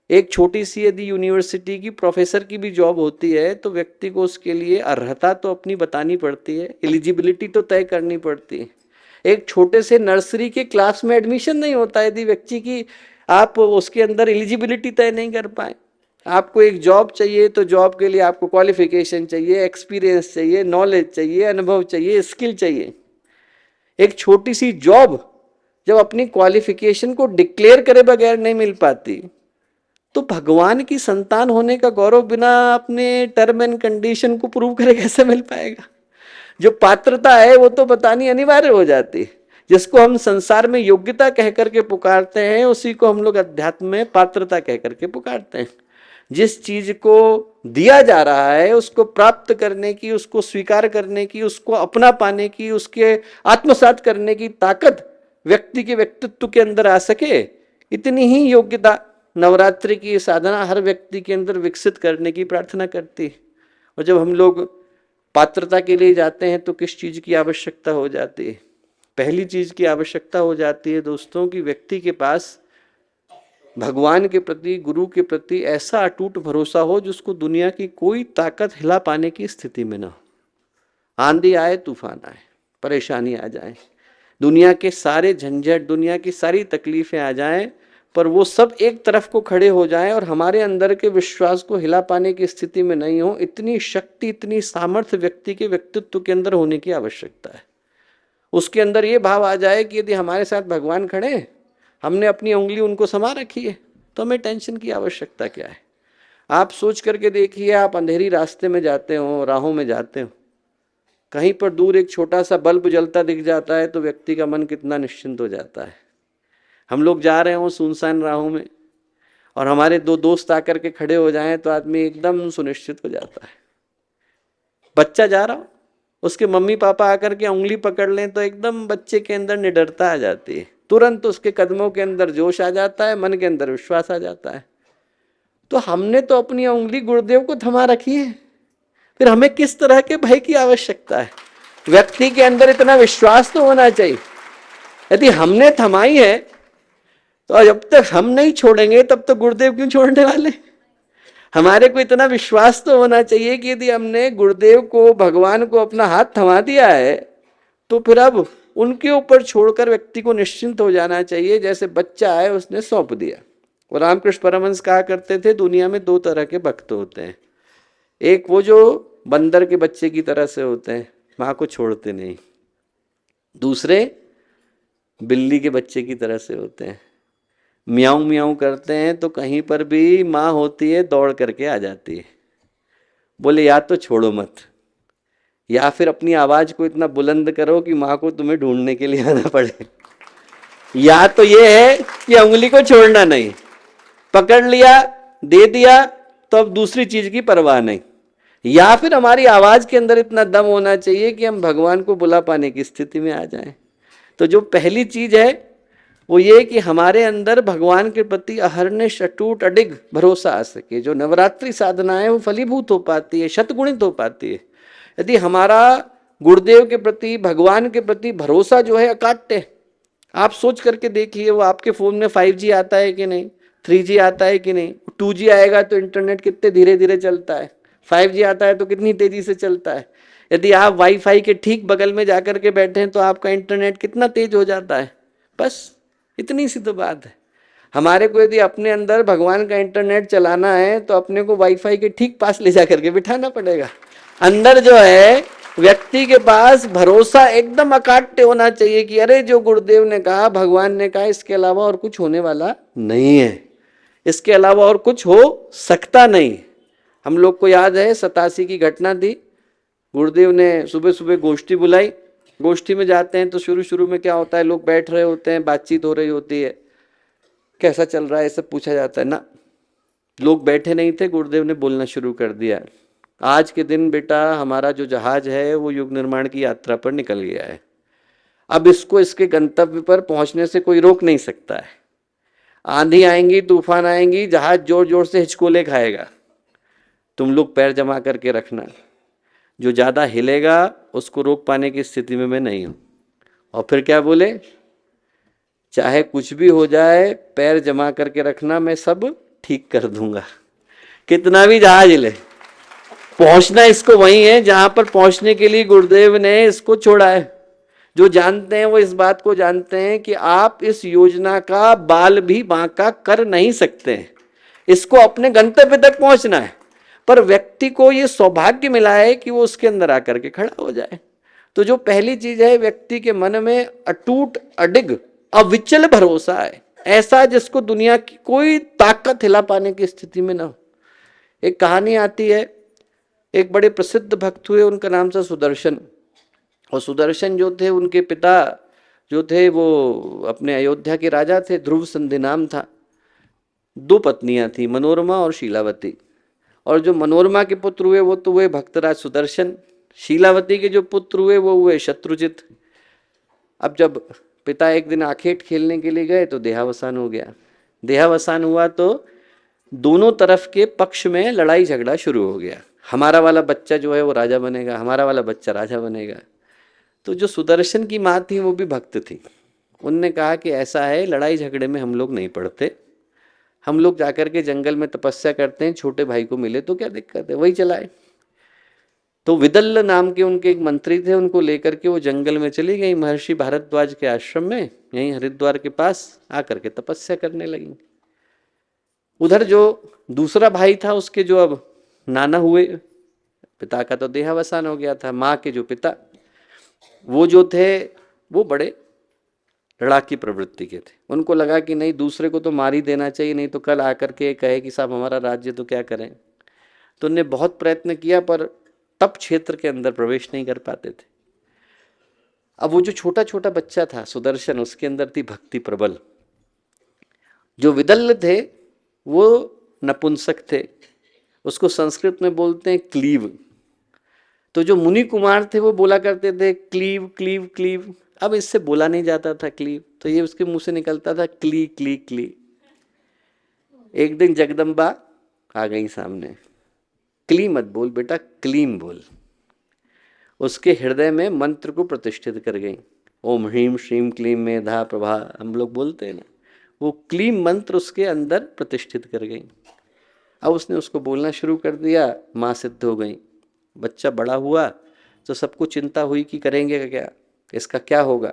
एक छोटी सी यदि यूनिवर्सिटी की प्रोफेसर की भी जॉब होती है तो व्यक्ति को उसके लिए अर्हता तो अपनी बतानी पड़ती है, एलिजिबिलिटी तो तय करनी पड़ती है। एक छोटे से नर्सरी के क्लास में एडमिशन नहीं होता यदि व्यक्ति की आप उसके अंदर एलिजिबिलिटी तय नहीं कर पाए। आपको एक जॉब चाहिए तो जॉब के लिए आपको क्वालिफिकेशन चाहिए, एक्सपीरियंस चाहिए, नॉलेज चाहिए, अनुभव चाहिए, स्किल चाहिए। एक छोटी सी जॉब जब अपनी क्वालिफिकेशन को डिक्लेयर करे बगैर नहीं मिल पाती तो भगवान की संतान होने का गौरव बिना अपने टर्म एंड कंडीशन को प्रूव करे कैसे मिल पाएगा। जो पात्रता है वो तो बतानी अनिवार्य हो जाती है। जिसको हम संसार में योग्यता कह करके पुकारते हैं उसी को हम लोग अध्यात्म में पात्रता कह करके पुकारते हैं। जिस चीज को दिया जा रहा है उसको प्राप्त करने की, उसको स्वीकार करने की, उसको अपना पाने की, उसके आत्मसात करने की ताकत व्यक्ति के व्यक्तित्व के अंदर आ सके, इतनी ही योग्यता नवरात्रि की साधना हर व्यक्ति के अंदर विकसित करने की प्रार्थना करती है। और जब हम लोग पात्रता के लिए जाते हैं तो किस चीज की आवश्यकता हो जाती है? पहली चीज की आवश्यकता हो जाती है दोस्तों कि व्यक्ति के पास भगवान के प्रति, गुरु के प्रति ऐसा अटूट भरोसा हो जिसको दुनिया की कोई ताकत हिला पाने की स्थिति में ना हो। आंधी आए, तूफान आए, परेशानी आ जाए, दुनिया के सारे झंझट, दुनिया की सारी तकलीफें आ जाएं, पर वो सब एक तरफ को खड़े हो जाएं और हमारे अंदर के विश्वास को हिला पाने की स्थिति में नहीं हो। इतनी शक्ति, इतनी सामर्थ्य व्यक्ति के व्यक्तित्व के अंदर होने की आवश्यकता है। उसके अंदर ये भाव आ जाए कि यदि हमारे साथ भगवान खड़े, हमने अपनी उंगली उनको समा रखी है, तो हमें टेंशन की आवश्यकता क्या है। आप सोच करके देखिए, आप अंधेरी रास्ते में जाते हो, राहों में जाते हो, कहीं पर दूर एक छोटा सा बल्ब जलता दिख जाता है तो व्यक्ति का मन कितना निश्चिंत हो जाता है। हम लोग जा रहे हो सुनसान राहों में और हमारे दो दोस्त आकर के खड़े हो जाएं तो आदमी एकदम सुनिश्चित हो जाता है। बच्चा जा रहा हो, उसके मम्मी पापा आकर के उंगली पकड़ लें तो एकदम बच्चे के अंदर निडरता आ जाती है, तुरंत उसके कदमों के अंदर जोश आ जाता है, मन के अंदर विश्वास आ जाता है। तो हमने तो अपनी उंगली गुरुदेव को थमा रखी है, फिर हमें किस तरह के भय की आवश्यकता है? व्यक्ति के अंदर इतना विश्वास तो होना चाहिए। यदि हमने थमाई है तो जब तक हम नहीं छोड़ेंगे तब तो गुरुदेव क्यों छोड़ने वाले? हमारे को इतना विश्वास तो होना चाहिए कि यदि हमने गुरुदेव को, भगवान को अपना हाथ थमा दिया है तो फिर अब उनके ऊपर छोड़कर व्यक्ति को निश्चिंत हो जाना चाहिए। जैसे बच्चा है, उसने सौंप दिया। और रामकृष्ण परमहंस कहा करते थे, दुनिया में दो तरह के भक्त होते हैं। एक वो जो बंदर के बच्चे की तरह से होते हैं, माँ को छोड़ते नहीं। दूसरे बिल्ली के बच्चे की तरह से होते हैं, म्याऊं म्याऊं करते हैं तो कहीं पर भी माँ होती है दौड़ करके आ जाती है। बोले या तो छोड़ो मत, या फिर अपनी आवाज को इतना बुलंद करो कि माँ को तुम्हें ढूंढने के लिए आना पड़े। या तो ये है कि उंगली को छोड़ना नहीं, पकड़ लिया, दे दिया तो अब दूसरी चीज की परवाह नहीं। या फिर हमारी आवाज के अंदर इतना दम होना चाहिए कि हम भगवान को बुला पाने की स्थिति में आ जाएं। तो जो पहली चीज है वो ये कि हमारे अंदर भगवान के प्रति अहर्निश, अटूट, अडिग भरोसा आ सके। जो नवरात्रि साधना है वो फलीभूत हो पाती है, शतगुणित हो पाती है यदि हमारा गुरुदेव के प्रति, भगवान के प्रति भरोसा जो है अकाट्य। आप सोच करके देखिए, वो आपके फोन में 5G आता है कि नहीं, 3G आता है कि नहीं, 2G आएगा तो इंटरनेट कितने धीरे धीरे चलता है, 5G आता है तो कितनी तेजी से चलता है। यदि आप वाईफाई के ठीक बगल में जाकर के बैठे हैं तो आपका इंटरनेट कितना तेज हो जाता है। बस इतनी सी तो बात है। हमारे को यदि अपने अंदर भगवान का इंटरनेट चलाना है तो अपने को वाईफाई के ठीक पास ले जाकर के बिठाना पड़ेगा। अंदर जो है व्यक्ति के पास भरोसा एकदम अकाट्य होना चाहिए कि अरे जो गुरुदेव ने कहा, भगवान ने कहा, इसके अलावा और कुछ होने वाला नहीं है, इसके अलावा और कुछ हो सकता नहीं। हम लोग को याद है 87 की घटना थी। गुरुदेव ने सुबह सुबह गोष्ठी बुलाई गोष्ठी में जाते हैं तो शुरू शुरू में क्या होता है, लोग बैठ रहे होते हैं, बातचीत हो रही होती है, कैसा चल रहा है सब पूछा जाता है ना। लोग बैठे नहीं थे, गुरुदेव ने बोलना शुरू कर दिया, आज के दिन बेटा हमारा जो जहाज है वो युग निर्माण की यात्रा पर निकल गया है। अब इसको इसके गंतव्य पर पहुंचने से कोई रोक नहीं सकता है। आंधी आएंगी, तूफान आएंगी, जहाज जोर जोर से हिचकोले खाएगा, तुम लोग पैर जमा करके रखना, जो ज्यादा हिलेगा उसको रोक पाने की स्थिति में मैं नहीं हूं। और फिर क्या बोले, चाहे कुछ भी हो जाए पैर जमा करके रखना, मैं सब ठीक कर दूंगा। कितना भी जहाज हिले, पहुंचना इसको वही है जहां पर पहुंचने के लिए गुरुदेव ने इसको छोड़ा है। जो जानते हैं वो इस बात को जानते हैं कि आप इस योजना का बाल भी बांका कर नहीं सकते हैं, इसको अपने गंतव्य तक पहुंचना है। पर व्यक्ति को ये सौभाग्य मिला है कि वो उसके अंदर आकर के खड़ा हो जाए। तो जो पहली चीज है, व्यक्ति के मन में अटूट अडिग अविचल भरोसा है, ऐसा जिसको दुनिया की कोई ताकत हिला पाने की स्थिति में ना हो। एक कहानी आती है, एक बड़े प्रसिद्ध भक्त हुए, उनका नाम था सुदर्शन। और सुदर्शन जो थे, उनके पिता जो थे वो अपने अयोध्या के राजा थे, ध्रुव संधि नाम था। 2 पत्नियां थी, मनोरमा और शीलावती। और जो मनोरमा के पुत्र हुए वो तो हुए भक्तराज सुदर्शन, शीलावती के जो पुत्र हुए वो हुए शत्रुजित। अब जब पिता एक दिन आखेट खेलने के लिए गए तो देहावसान हो गया। देहावसान हुआ तो दोनों तरफ के पक्ष में लड़ाई झगड़ा शुरू हो गया, हमारा वाला बच्चा जो है वो राजा बनेगा, हमारा वाला बच्चा राजा बनेगा। तो जो सुदर्शन की माँ थी वो भी भक्त थी, उनने कहा कि ऐसा है, लड़ाई झगड़े में हम लोग नहीं पड़ते, हम लोग जाकर के जंगल में तपस्या करते हैं, छोटे भाई को मिले तो क्या दिक्कत है, वही चलाए। तो विदल्ल नाम के उनके एक मंत्री थे, उनको लेकर के वो जंगल में चली गई, महर्षि भारद्वाज के आश्रम में, यहीं हरिद्वार के पास आकर के तपस्या करने लगी। उधर जो दूसरा भाई था, उसके जो अब नाना हुए, पिता का तो देहावसान हो गया था, माँ के जो पिता वो जो थे वो बड़े लड़ाकी प्रवृत्ति के थे। उनको लगा कि नहीं, दूसरे को तो मार ही देना चाहिए, नहीं तो कल आकर के कहे कि साहब हमारा राज्य तो क्या करें। तो उन्होंने बहुत प्रयत्न किया पर तप क्षेत्र के अंदर प्रवेश नहीं कर पाते थे। अब वो जो छोटा छोटा बच्चा था सुदर्शन, उसके अंदर थी भक्ति प्रबल। जो विदल्ल थे वो नपुंसक थे, उसको संस्कृत में बोलते हैं क्लीव। तो जो मुनि कुमार थे वो बोला करते थे क्लीव क्लीव क्लीव। अब इससे बोला नहीं जाता था क्लीव, तो ये उसके मुंह से निकलता था क्ली क्ली क्ली। एक दिन जगदम्बा आ गई सामने, क्ली मत बोल बेटा, क्लीम बोल। उसके हृदय में मंत्र को प्रतिष्ठित कर गई। ओम ह्रीम श्रीम क्लीम मेधा प्रभा हम लोग बोलते हैं ना, वो क्लीम मंत्र उसके अंदर प्रतिष्ठित कर गई। अब उसने उसको बोलना शुरू कर दिया, माँ सिद्ध हो गई। बच्चा बड़ा हुआ तो सबको चिंता हुई कि करेंगे क्या, इसका क्या होगा।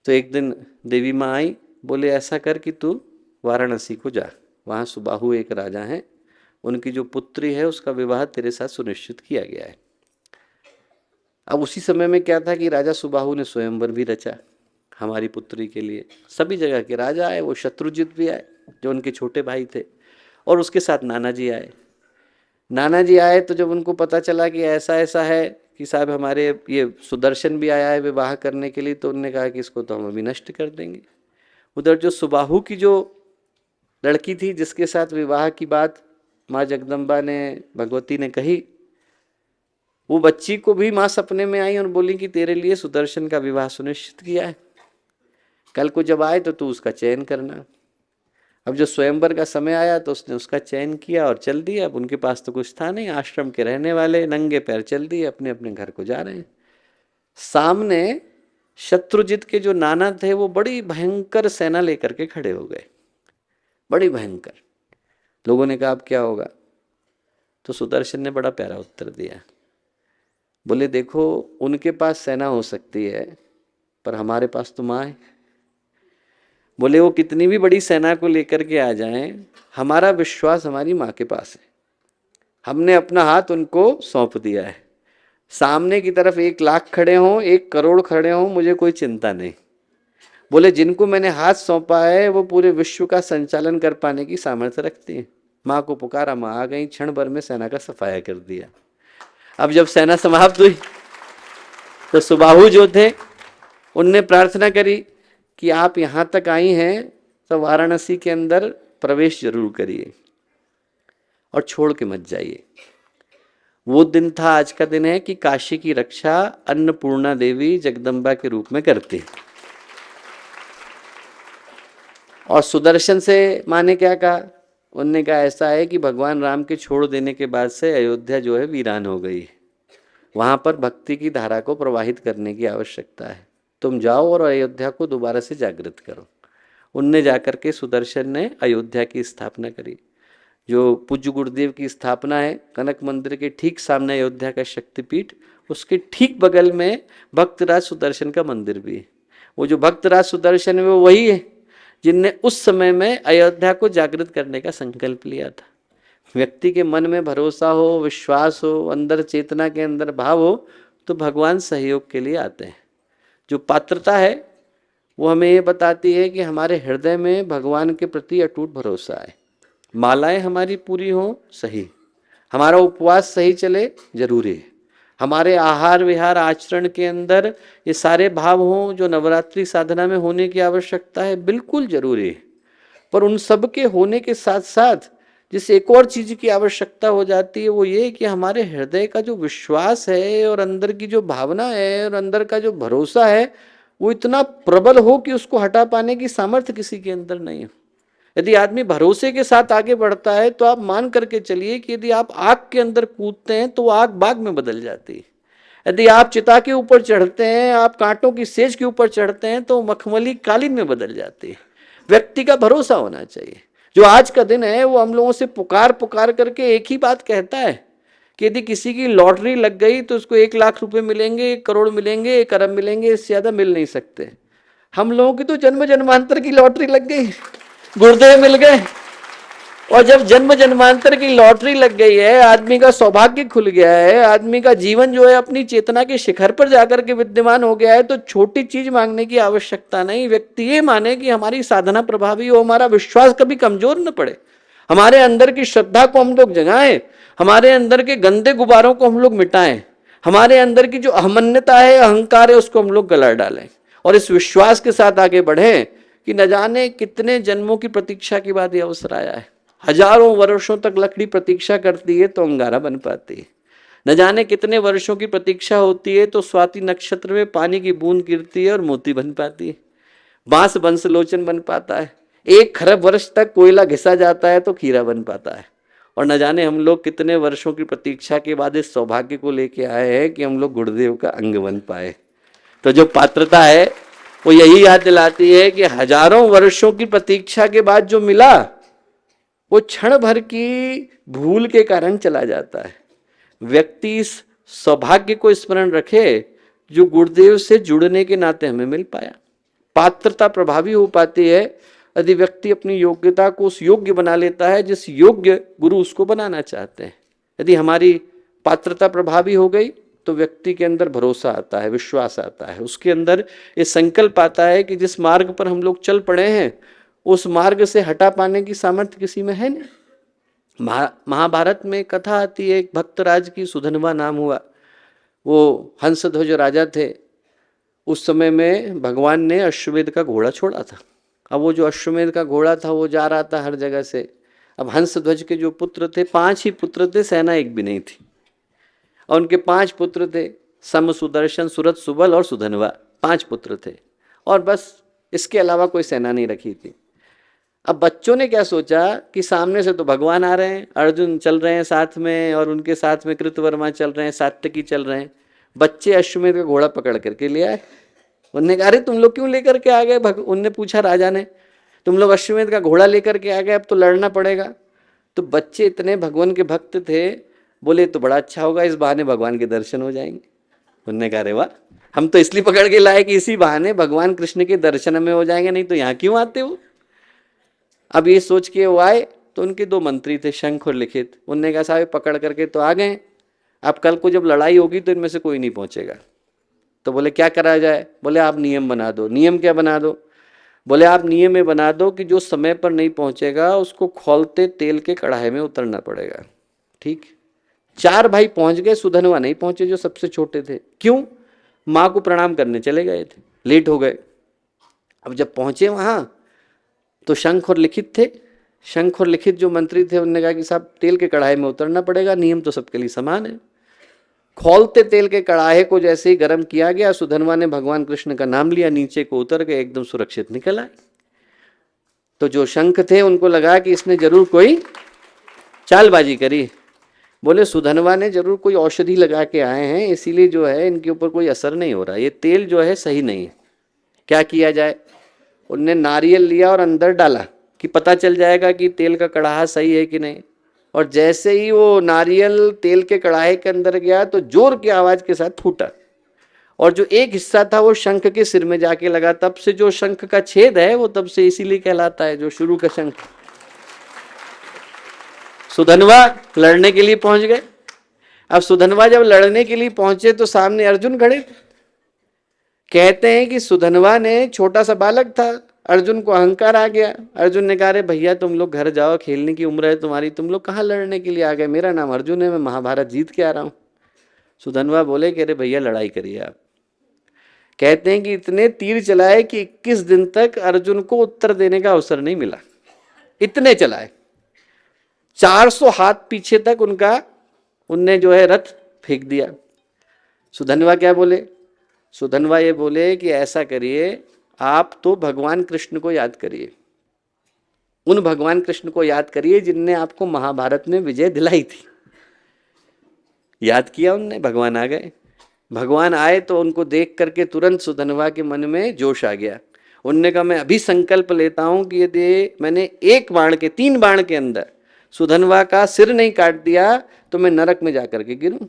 तो एक दिन देवी माँ आई, बोले ऐसा कर कि तू वाराणसी को जा, वहाँ सुबाहु एक राजा हैं, उनकी जो पुत्री है उसका विवाह तेरे साथ सुनिश्चित किया गया है। अब उसी समय में क्या था कि राजा सुबाहु ने स्वयंवर भी रचा हमारी पुत्री के लिए। सभी जगह के राजा आए, वो शत्रुजित भी आए जो उनके छोटे भाई थे, और उसके साथ नाना जी आए। नाना जी आए तो जब उनको पता चला कि ऐसा ऐसा है कि साहब हमारे ये सुदर्शन भी आया है विवाह करने के लिए, तो उन्होंने कहा कि इसको तो हम अभी नष्ट कर देंगे। उधर जो सुबाहु की जो लड़की थी जिसके साथ विवाह की बात माँ जगदम्बा ने, भगवती ने कही, वो बच्ची को भी माँ सपने में आई और बोली कि तेरे लिए सुदर्शन का विवाह सुनिश्चित किया है, कल को जब आए तो तू उसका चयन करना। अब जो स्वयंवर का समय आया तो उसने उसका चयन किया और चल दिया। अब उनके पास तो कुछ था नहीं, आश्रम के रहने वाले नंगे पैर चल दिए, अपने अपने घर को जा रहे हैं। सामने शत्रुजित के जो नाना थे वो बड़ी भयंकर सेना लेकर के खड़े हो गए, बड़ी भयंकर। लोगों ने कहा अब क्या होगा, तो सुदर्शन ने बड़ा प्यारा उत्तर दिया, बोले देखो उनके पास सेना हो सकती है पर हमारे पास तो माँ है। बोले वो कितनी भी बड़ी सेना को लेकर के आ जाएं, हमारा विश्वास हमारी माँ के पास है, हमने अपना हाथ उनको सौंप दिया है। सामने की तरफ 1 लाख खड़े हों, 1 करोड़ खड़े हों, मुझे कोई चिंता नहीं। बोले जिनको मैंने हाथ सौंपा है वो पूरे विश्व का संचालन कर पाने की सामर्थ्य रखती है। माँ को पुकारा, माँ आ गई, क्षण भर में सेना का सफाया कर दिया। अब जब सेना समाप्त हुई तो सुबाहु जो थे उनने प्रार्थना करी कि आप यहाँ तक आई हैं तो वाराणसी के अंदर प्रवेश जरूर करिए और छोड़ के मत जाइए। वो दिन था, आज का दिन है कि काशी की रक्षा अन्नपूर्णा देवी जगदम्बा के रूप में करती। और सुदर्शन से माँ ने क्या कहा? उनने कहा ऐसा है कि भगवान राम के छोड़ देने के बाद से अयोध्या जो है वीरान हो गई, वहां पर भक्ति की धारा को प्रवाहित करने की आवश्यकता है, तुम जाओ और अयोध्या को दोबारा से जागृत करो। उनने जाकर के सुदर्शन ने अयोध्या की स्थापना करी। जो पूज्य गुरुदेव की स्थापना है, कनक मंदिर के ठीक सामने अयोध्या का शक्तिपीठ, उसके ठीक बगल में भक्तराज सुदर्शन का मंदिर भी है। वो जो भक्तराज सुदर्शन है वो वही है जिनने उस समय में अयोध्या को जागृत करने का संकल्प लिया था। व्यक्ति के मन में भरोसा हो, विश्वास हो, अंदर चेतना के अंदर भाव हो, तो भगवान सहयोग के लिए आते हैं। जो पात्रता है वो हमें ये बताती है कि हमारे हृदय में भगवान के प्रति अटूट भरोसा है। मालाएं हमारी पूरी हो सही, हमारा उपवास सही चले जरूरी है, हमारे आहार विहार आचरण के अंदर ये सारे भाव हों जो नवरात्रि साधना में होने की आवश्यकता है, बिल्कुल जरूरी है। पर उन सब के होने के साथ साथ जिस एक और चीज की आवश्यकता हो जाती है वो ये कि हमारे हृदय का जो विश्वास है और अंदर की जो भावना है और अंदर का जो भरोसा है वो इतना प्रबल हो कि उसको हटा पाने की सामर्थ्य किसी के अंदर नहीं हो। यदि आदमी भरोसे के साथ आगे बढ़ता है तो आप मान करके चलिए कि यदि आप आग के अंदर कूदते हैं तो वो आग बाग में बदल जाती है। यदि आप चिता के ऊपर चढ़ते हैं, आप कांटों की सेज के ऊपर चढ़ते हैं तो मखमली कालीन में बदल जाती है। व्यक्ति का भरोसा होना चाहिए। जो आज का दिन है वो हम लोगों से पुकार पुकार करके एक ही बात कहता है कि यदि किसी की लॉटरी लग गई तो उसको 1 लाख रुपए मिलेंगे, 1 करोड़ मिलेंगे, 1 अरब मिलेंगे, इससे ज्यादा मिल नहीं सकते। हम लोगों की तो जन्म जन्मांतर की लॉटरी लग गई, गुरुदेव मिल गए। और जब जन्म जन्मांतर की लॉटरी लग गई है, आदमी का सौभाग्य खुल गया है, आदमी का जीवन जो है अपनी चेतना के शिखर पर जाकर के विद्यमान हो गया है, तो छोटी चीज मांगने की आवश्यकता नहीं। व्यक्ति ये माने कि हमारी साधना प्रभावी हो, हमारा विश्वास कभी कमजोर न पड़े, हमारे अंदर की श्रद्धा को हम लोग जगाएं, हमारे अंदर के गंदे गुब्बारों को हम लोग मिटाएं, हमारे अंदर की जो अहमन्यता है, अहंकार है, उसको हम लोग गला डालें और इस विश्वास के साथ आगे बढ़ें कि न जाने कितने जन्मों की प्रतीक्षा के बाद ये अवसर आया है। हजारों वर्षों तक लकड़ी प्रतीक्षा करती है तो अंगारा बन पाती है। न जाने कितने वर्षों की प्रतीक्षा होती है तो स्वाति नक्षत्र में पानी की बूंद गिरती है और मोती बन पाती है, बांस बंसलोचन बन पाता है। 1 खरब वर्ष तक कोयला घिसा जाता है तो खीरा बन पाता है। और न जाने हम लोग कितने वर्षों की प्रतीक्षा के बाद इस सौभाग्य को लेके आए हैं कि हम लोग गुरुदेव का अंग बन पाए। तो जो पात्रता है वो यही याद दिलाती है कि हजारों वर्षों की प्रतीक्षा के बाद जो मिला वो क्षण भर की भूल के कारण चला जाता है। व्यक्ति इस सौभाग्य को स्मरण रखे जो गुरुदेव से जुड़ने के नाते हमें मिल पाया। पात्रता प्रभावी हो पाती है यदि व्यक्ति अपनी योग्यता को उस योग्य बना लेता है जिस योग्य गुरु उसको बनाना चाहते हैं। यदि हमारी पात्रता प्रभावी हो गई तो व्यक्ति के अंदर भरोसा आता है, विश्वास आता है, उसके अंदर ये संकल्प आता है कि जिस मार्ग पर हम लोग चल पड़े हैं उस मार्ग से हटा पाने की सामर्थ्य किसी में है नहीं। महाभारत में कथा आती है, एक भक्तराज की सुधनवा नाम हुआ, वो हंसध्वज राजा थे। उस समय में भगवान ने अश्वमेध का घोड़ा छोड़ा था। अब वो जो अश्वमेध का घोड़ा था वो जा रहा था हर जगह से। अब हंसध्वज के जो पुत्र थे, 5 ही पुत्र थे, सेना एक भी नहीं थी। और उनके 5 पुत्र थे, सम, सुदर्शन, सुरथ, सुबल और सुधनवा, 5 पुत्र थे और बस इसके अलावा कोई सेना नहीं रखी थी। अब बच्चों ने क्या सोचा कि सामने से तो भगवान आ रहे हैं, अर्जुन चल रहे हैं साथ में और उनके साथ में कृतवर्मा चल रहे हैं, सात्यकी चल रहे हैं। बच्चे अश्वमेध का घोड़ा पकड़ करके ले आए। उन्होंने कहा अरे तुम लोग क्यों लेकर के आ गए? उनने पूछा राजा ने, तुम लोग अश्वमेध का घोड़ा लेकर के आ गए, अब तो लड़ना पड़ेगा। तो बच्चे इतने भगवान के भक्त थे, बोले तो बड़ा अच्छा होगा, इस बहाने भगवान के दर्शन हो जाएंगे। उन्होंने कहा अरे वाह, हम तो इसलिए पकड़ के लाए कि इसी बहाने भगवान कृष्ण के दर्शन में हो जाएंगे, नहीं तो यहाँ क्यों आते हो। अब ये सोच के वो आए तो उनके 2 मंत्री थे, शंख और लिखित। उनने कहा साहब पकड़ करके तो आ गए, अब कल को जब लड़ाई होगी तो इनमें से कोई नहीं पहुंचेगा। तो बोले क्या करा जाए? बोले आप नियम बना दो। नियम क्या बना दो? बोले आप नियम में बना दो कि जो समय पर नहीं पहुंचेगा उसको खौलते तेल के कढ़ाई में उतरना पड़ेगा। ठीक, 4 भाई पहुंच गए, सुधनवा नहीं पहुंचे जो सबसे छोटे थे। क्यों? माँ को प्रणाम करने चले गए थे, लेट हो गए। अब जब पहुंचे वहां तो शंख और लिखित थे। शंख और लिखित जो मंत्री थे उन्होंने कहा कि साहब तेल के कढ़ाई में उतरना पड़ेगा, नियम तो सबके लिए समान है। खौलते तेल के कढ़ाई को जैसे ही गर्म किया गया, सुधनवा ने भगवान कृष्ण का नाम लिया, नीचे को उतर के एकदम सुरक्षित निकल आए। तो जो शंख थे उनको लगा कि इसने जरूर कोई चालबाजी करी। बोले सुधनवा ने जरूर कोई औषधि लगा के आए हैं, इसीलिए जो है इनके ऊपर कोई असर नहीं हो रहा, ये तेल जो है सही नहीं है, क्या किया जाए। उनने नारियल लिया और अंदर डाला कि पता चल जाएगा कि तेल का कड़ाहा सही है कि नहीं। और जैसे ही वो नारियल तेल के कड़ाहे के अंदर गया तो जोर की आवाज के साथ फूटा, और जो एक हिस्सा था वो शंख के सिर में जाके लगा। तब से जो शंख का छेद है वो तब से इसीलिए कहलाता है जो शुरू का शंख। सुधनवा लड़ने के लिए पहुंच गए। अब सुधनवा जब लड़ने के लिए पहुंचे तो सामने अर्जुन खड़े थे। कहते हैं कि सुधनवा ने, छोटा सा बालक था, अर्जुन को अहंकार आ गया। अर्जुन ने कहा अरे भैया तुम लोग घर जाओ, खेलने की उम्र है तुम्हारी, तुम लोग कहाँ लड़ने के लिए आ गए, मेरा नाम अर्जुन है, मैं महाभारत जीत के आ रहा हूं। सुधनवा बोले कि अरे भैया लड़ाई करिए आप। कहते हैं कि इतने तीर चलाए कि 21 दिन तक अर्जुन को उत्तर देने का अवसर नहीं मिला, इतने चलाए। 400 हाथ पीछे तक उनने जो है रथ फेंक दिया। सुधनवा क्या बोले? सुधनवा ये बोले कि ऐसा करिए, आप तो भगवान कृष्ण को याद करिए, उन भगवान कृष्ण को याद करिए जिनने आपको महाभारत में विजय दिलाई थी। याद किया उनने, भगवान आ गए। भगवान आए तो उनको देख करके तुरंत सुधनवा के मन में जोश आ गया। उनने कहा मैं अभी संकल्प लेता हूं कि यदि मैंने 3 बाण के अंदर सुधनवा का सिर नहीं काट दिया तो मैं नरक में जाकर के गिरूं।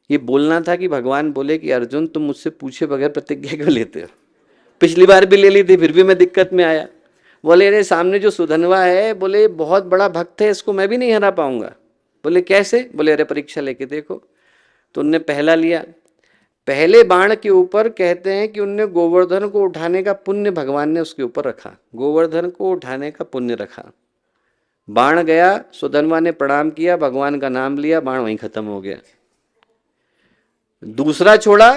ये बोलना था कि भगवान बोले कि अर्जुन तुम मुझसे पूछे बगैर प्रतिज्ञा क्यों लेते हो, पिछली बार भी ले ली थी फिर भी मैं दिक्कत में आया। बोले अरे सामने जो सुधनवा है, बोले बहुत बड़ा भक्त है, इसको मैं भी नहीं हरा पाऊंगा। बोले कैसे? बोले अरे परीक्षा लेके देखो। तो उनने पहला लिया, पहले बाण के ऊपर कहते हैं कि उनने गोवर्धन को उठाने का पुण्य भगवान ने उसके ऊपर रखा, गोवर्धन को उठाने का पुण्य रखा। बाण गया, सुधनवा ने प्रणाम किया, भगवान का नाम लिया, बाण वहीं खत्म हो गया। दूसरा छोड़ा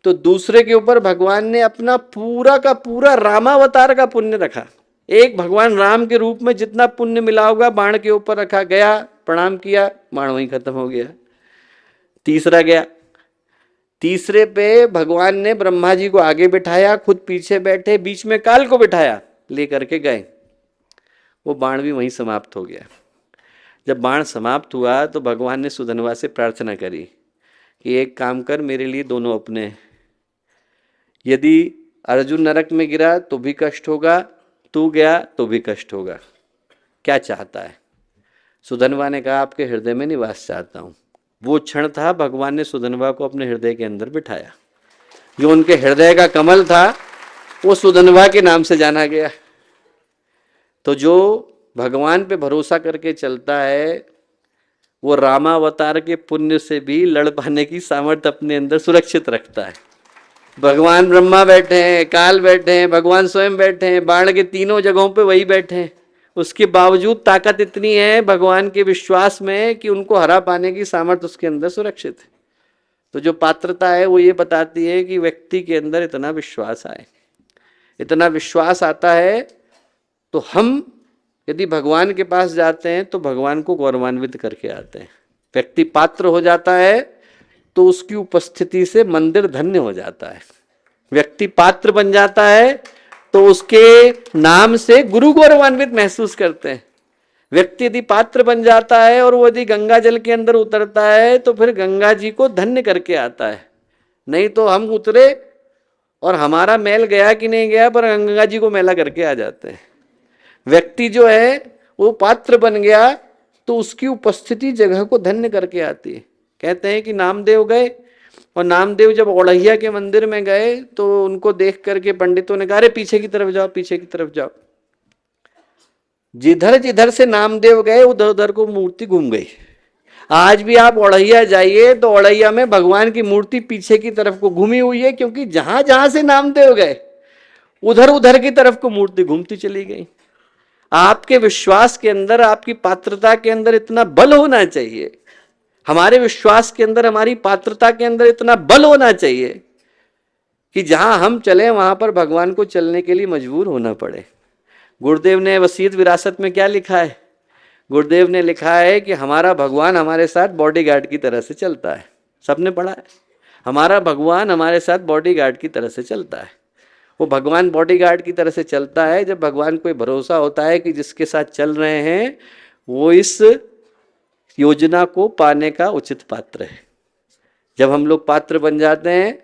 तो दूसरे के ऊपर भगवान ने अपना पूरा का पूरा रामावतार का पुण्य रखा। एक भगवान राम के रूप में जितना पुण्य मिला होगा बाण के ऊपर रखा, गया प्रणाम किया, बाण वहीं खत्म हो गया। तीसरा गया, तीसरे पे भगवान ने ब्रह्मा जी को आगे बिठाया, खुद पीछे बैठे, बीच में काल को बिठाया, लेकर के गए, वो बाण भी वहीं समाप्त हो गया। जब बाण समाप्त हुआ तो भगवान ने सुधनवा से प्रार्थना करी कि एक काम कर, मेरे लिए दोनों अपने, यदि अर्जुन नरक में गिरा तो भी कष्ट होगा, तू गया तो भी कष्ट होगा, क्या चाहता है? सुधनवा ने कहा आपके हृदय में निवास चाहता हूं। वो क्षण था भगवान ने सुधनवा को अपने हृदय के अंदर बिठाया। जो उनके हृदय का कमल था वो सुधनवा के नाम से जाना गया। तो जो भगवान पे भरोसा करके चलता है वो रामावतार के पुण्य से भी लड़ पाने की सामर्थ्य अपने अंदर सुरक्षित रखता है। भगवान ब्रह्मा बैठे हैं, काल बैठे हैं, भगवान स्वयं बैठे हैं, बाण के तीनों जगहों पे वही बैठे हैं, उसके बावजूद ताकत इतनी है भगवान के विश्वास में कि उनको हरा पाने की सामर्थ्य उसके अंदर सुरक्षित है। तो जो पात्रता है वो ये बताती है कि व्यक्ति के अंदर इतना विश्वास आए, इतना विश्वास आता है तो हम यदि भगवान के पास जाते हैं तो भगवान को गौरवान्वित करके आते हैं। व्यक्ति पात्र हो जाता है तो उसकी उपस्थिति से मंदिर धन्य हो जाता है। व्यक्ति पात्र बन जाता है तो उसके नाम से गुरु गौरवान्वित महसूस करते हैं। व्यक्ति यदि पात्र बन जाता है और वो यदि गंगा जल के अंदर उतरता है तो फिर गंगा जी को धन्य करके आता है। नहीं तो हम उतरे और हमारा मैल गया कि नहीं गया पर गंगा जी को मैला करके आ जाते हैं। व्यक्ति जो है वो पात्र बन गया तो उसकी उपस्थिति जगह को धन्य करके आती है। कहते हैं कि नामदेव गए और नामदेव जब ओढ़ैया के मंदिर में गए तो उनको देख करके पंडितों ने कहा अरे पीछे की तरफ जाओ, पीछे की तरफ जाओ। जिधर जिधर से नामदेव गए उधर उधर को मूर्ति घूम गई। आज भी आप ओढ़ैया जाइए तो ओढ़ैया में भगवान की मूर्ति पीछे की तरफ को घूमी हुई है, क्योंकि जहां जहां से नामदेव गए उधर उधर की तरफ को मूर्ति घूमती चली गई। आपके विश्वास के अंदर, आपकी पात्रता के अंदर इतना बल होना चाहिए, हमारे विश्वास के अंदर, हमारी पात्रता के अंदर इतना बल होना चाहिए कि जहां हम चले वहां पर भगवान को चलने के लिए मजबूर होना पड़े। गुरुदेव ने वसीयत विरासत में क्या लिखा है? गुरुदेव ने लिखा है कि हमारा भगवान हमारे साथ बॉडीगार्ड की तरह से चलता है। सबने पढ़ा है, हमारा भगवान हमारे साथ बॉडीगार्ड की तरह से चलता है। वो भगवान बॉडीगार्ड की तरह से चलता है जब भगवान को भरोसा होता है कि जिसके साथ चल रहे हैं वो इस योजना को पाने का उचित पात्र है। जब हम लोग पात्र बन जाते हैं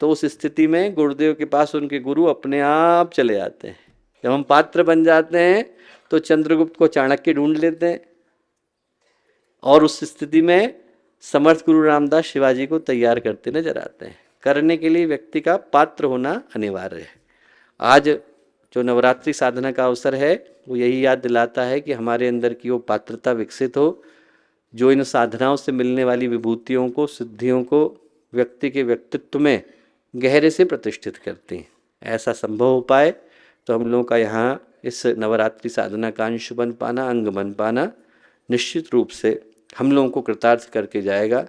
तो उस स्थिति में गुरुदेव के पास उनके गुरु अपने आप चले आते हैं। जब हम पात्र बन जाते हैं तो चंद्रगुप्त को चाणक्य ढूंढ लेते हैं और उस स्थिति में समर्थ गुरु रामदास शिवाजी को तैयार करते नजर आते हैं। करने के लिए व्यक्ति का पात्र होना अनिवार्य है। आज जो नवरात्रि साधना का अवसर है वो यही याद दिलाता है कि हमारे अंदर की वो पात्रता विकसित हो जो इन साधनाओं से मिलने वाली विभूतियों को, सिद्धियों को व्यक्ति के व्यक्तित्व में गहरे से प्रतिष्ठित करती हैं। ऐसा संभव हो पाए तो हम लोगों का यहाँ इस नवरात्रि साधना का अंश बन पाना, अंग बन पाना निश्चित रूप से हम लोगों को कृतार्थ करके जाएगा।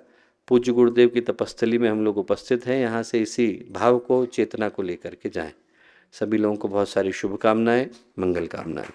पूज्य गुरुदेव की तपस्थली में हम लोग उपस्थित हैं, यहाँ से इसी भाव को, चेतना को लेकर के जाएं। सभी लोगों को बहुत सारी शुभकामनाएं, मंगल कामनाएं।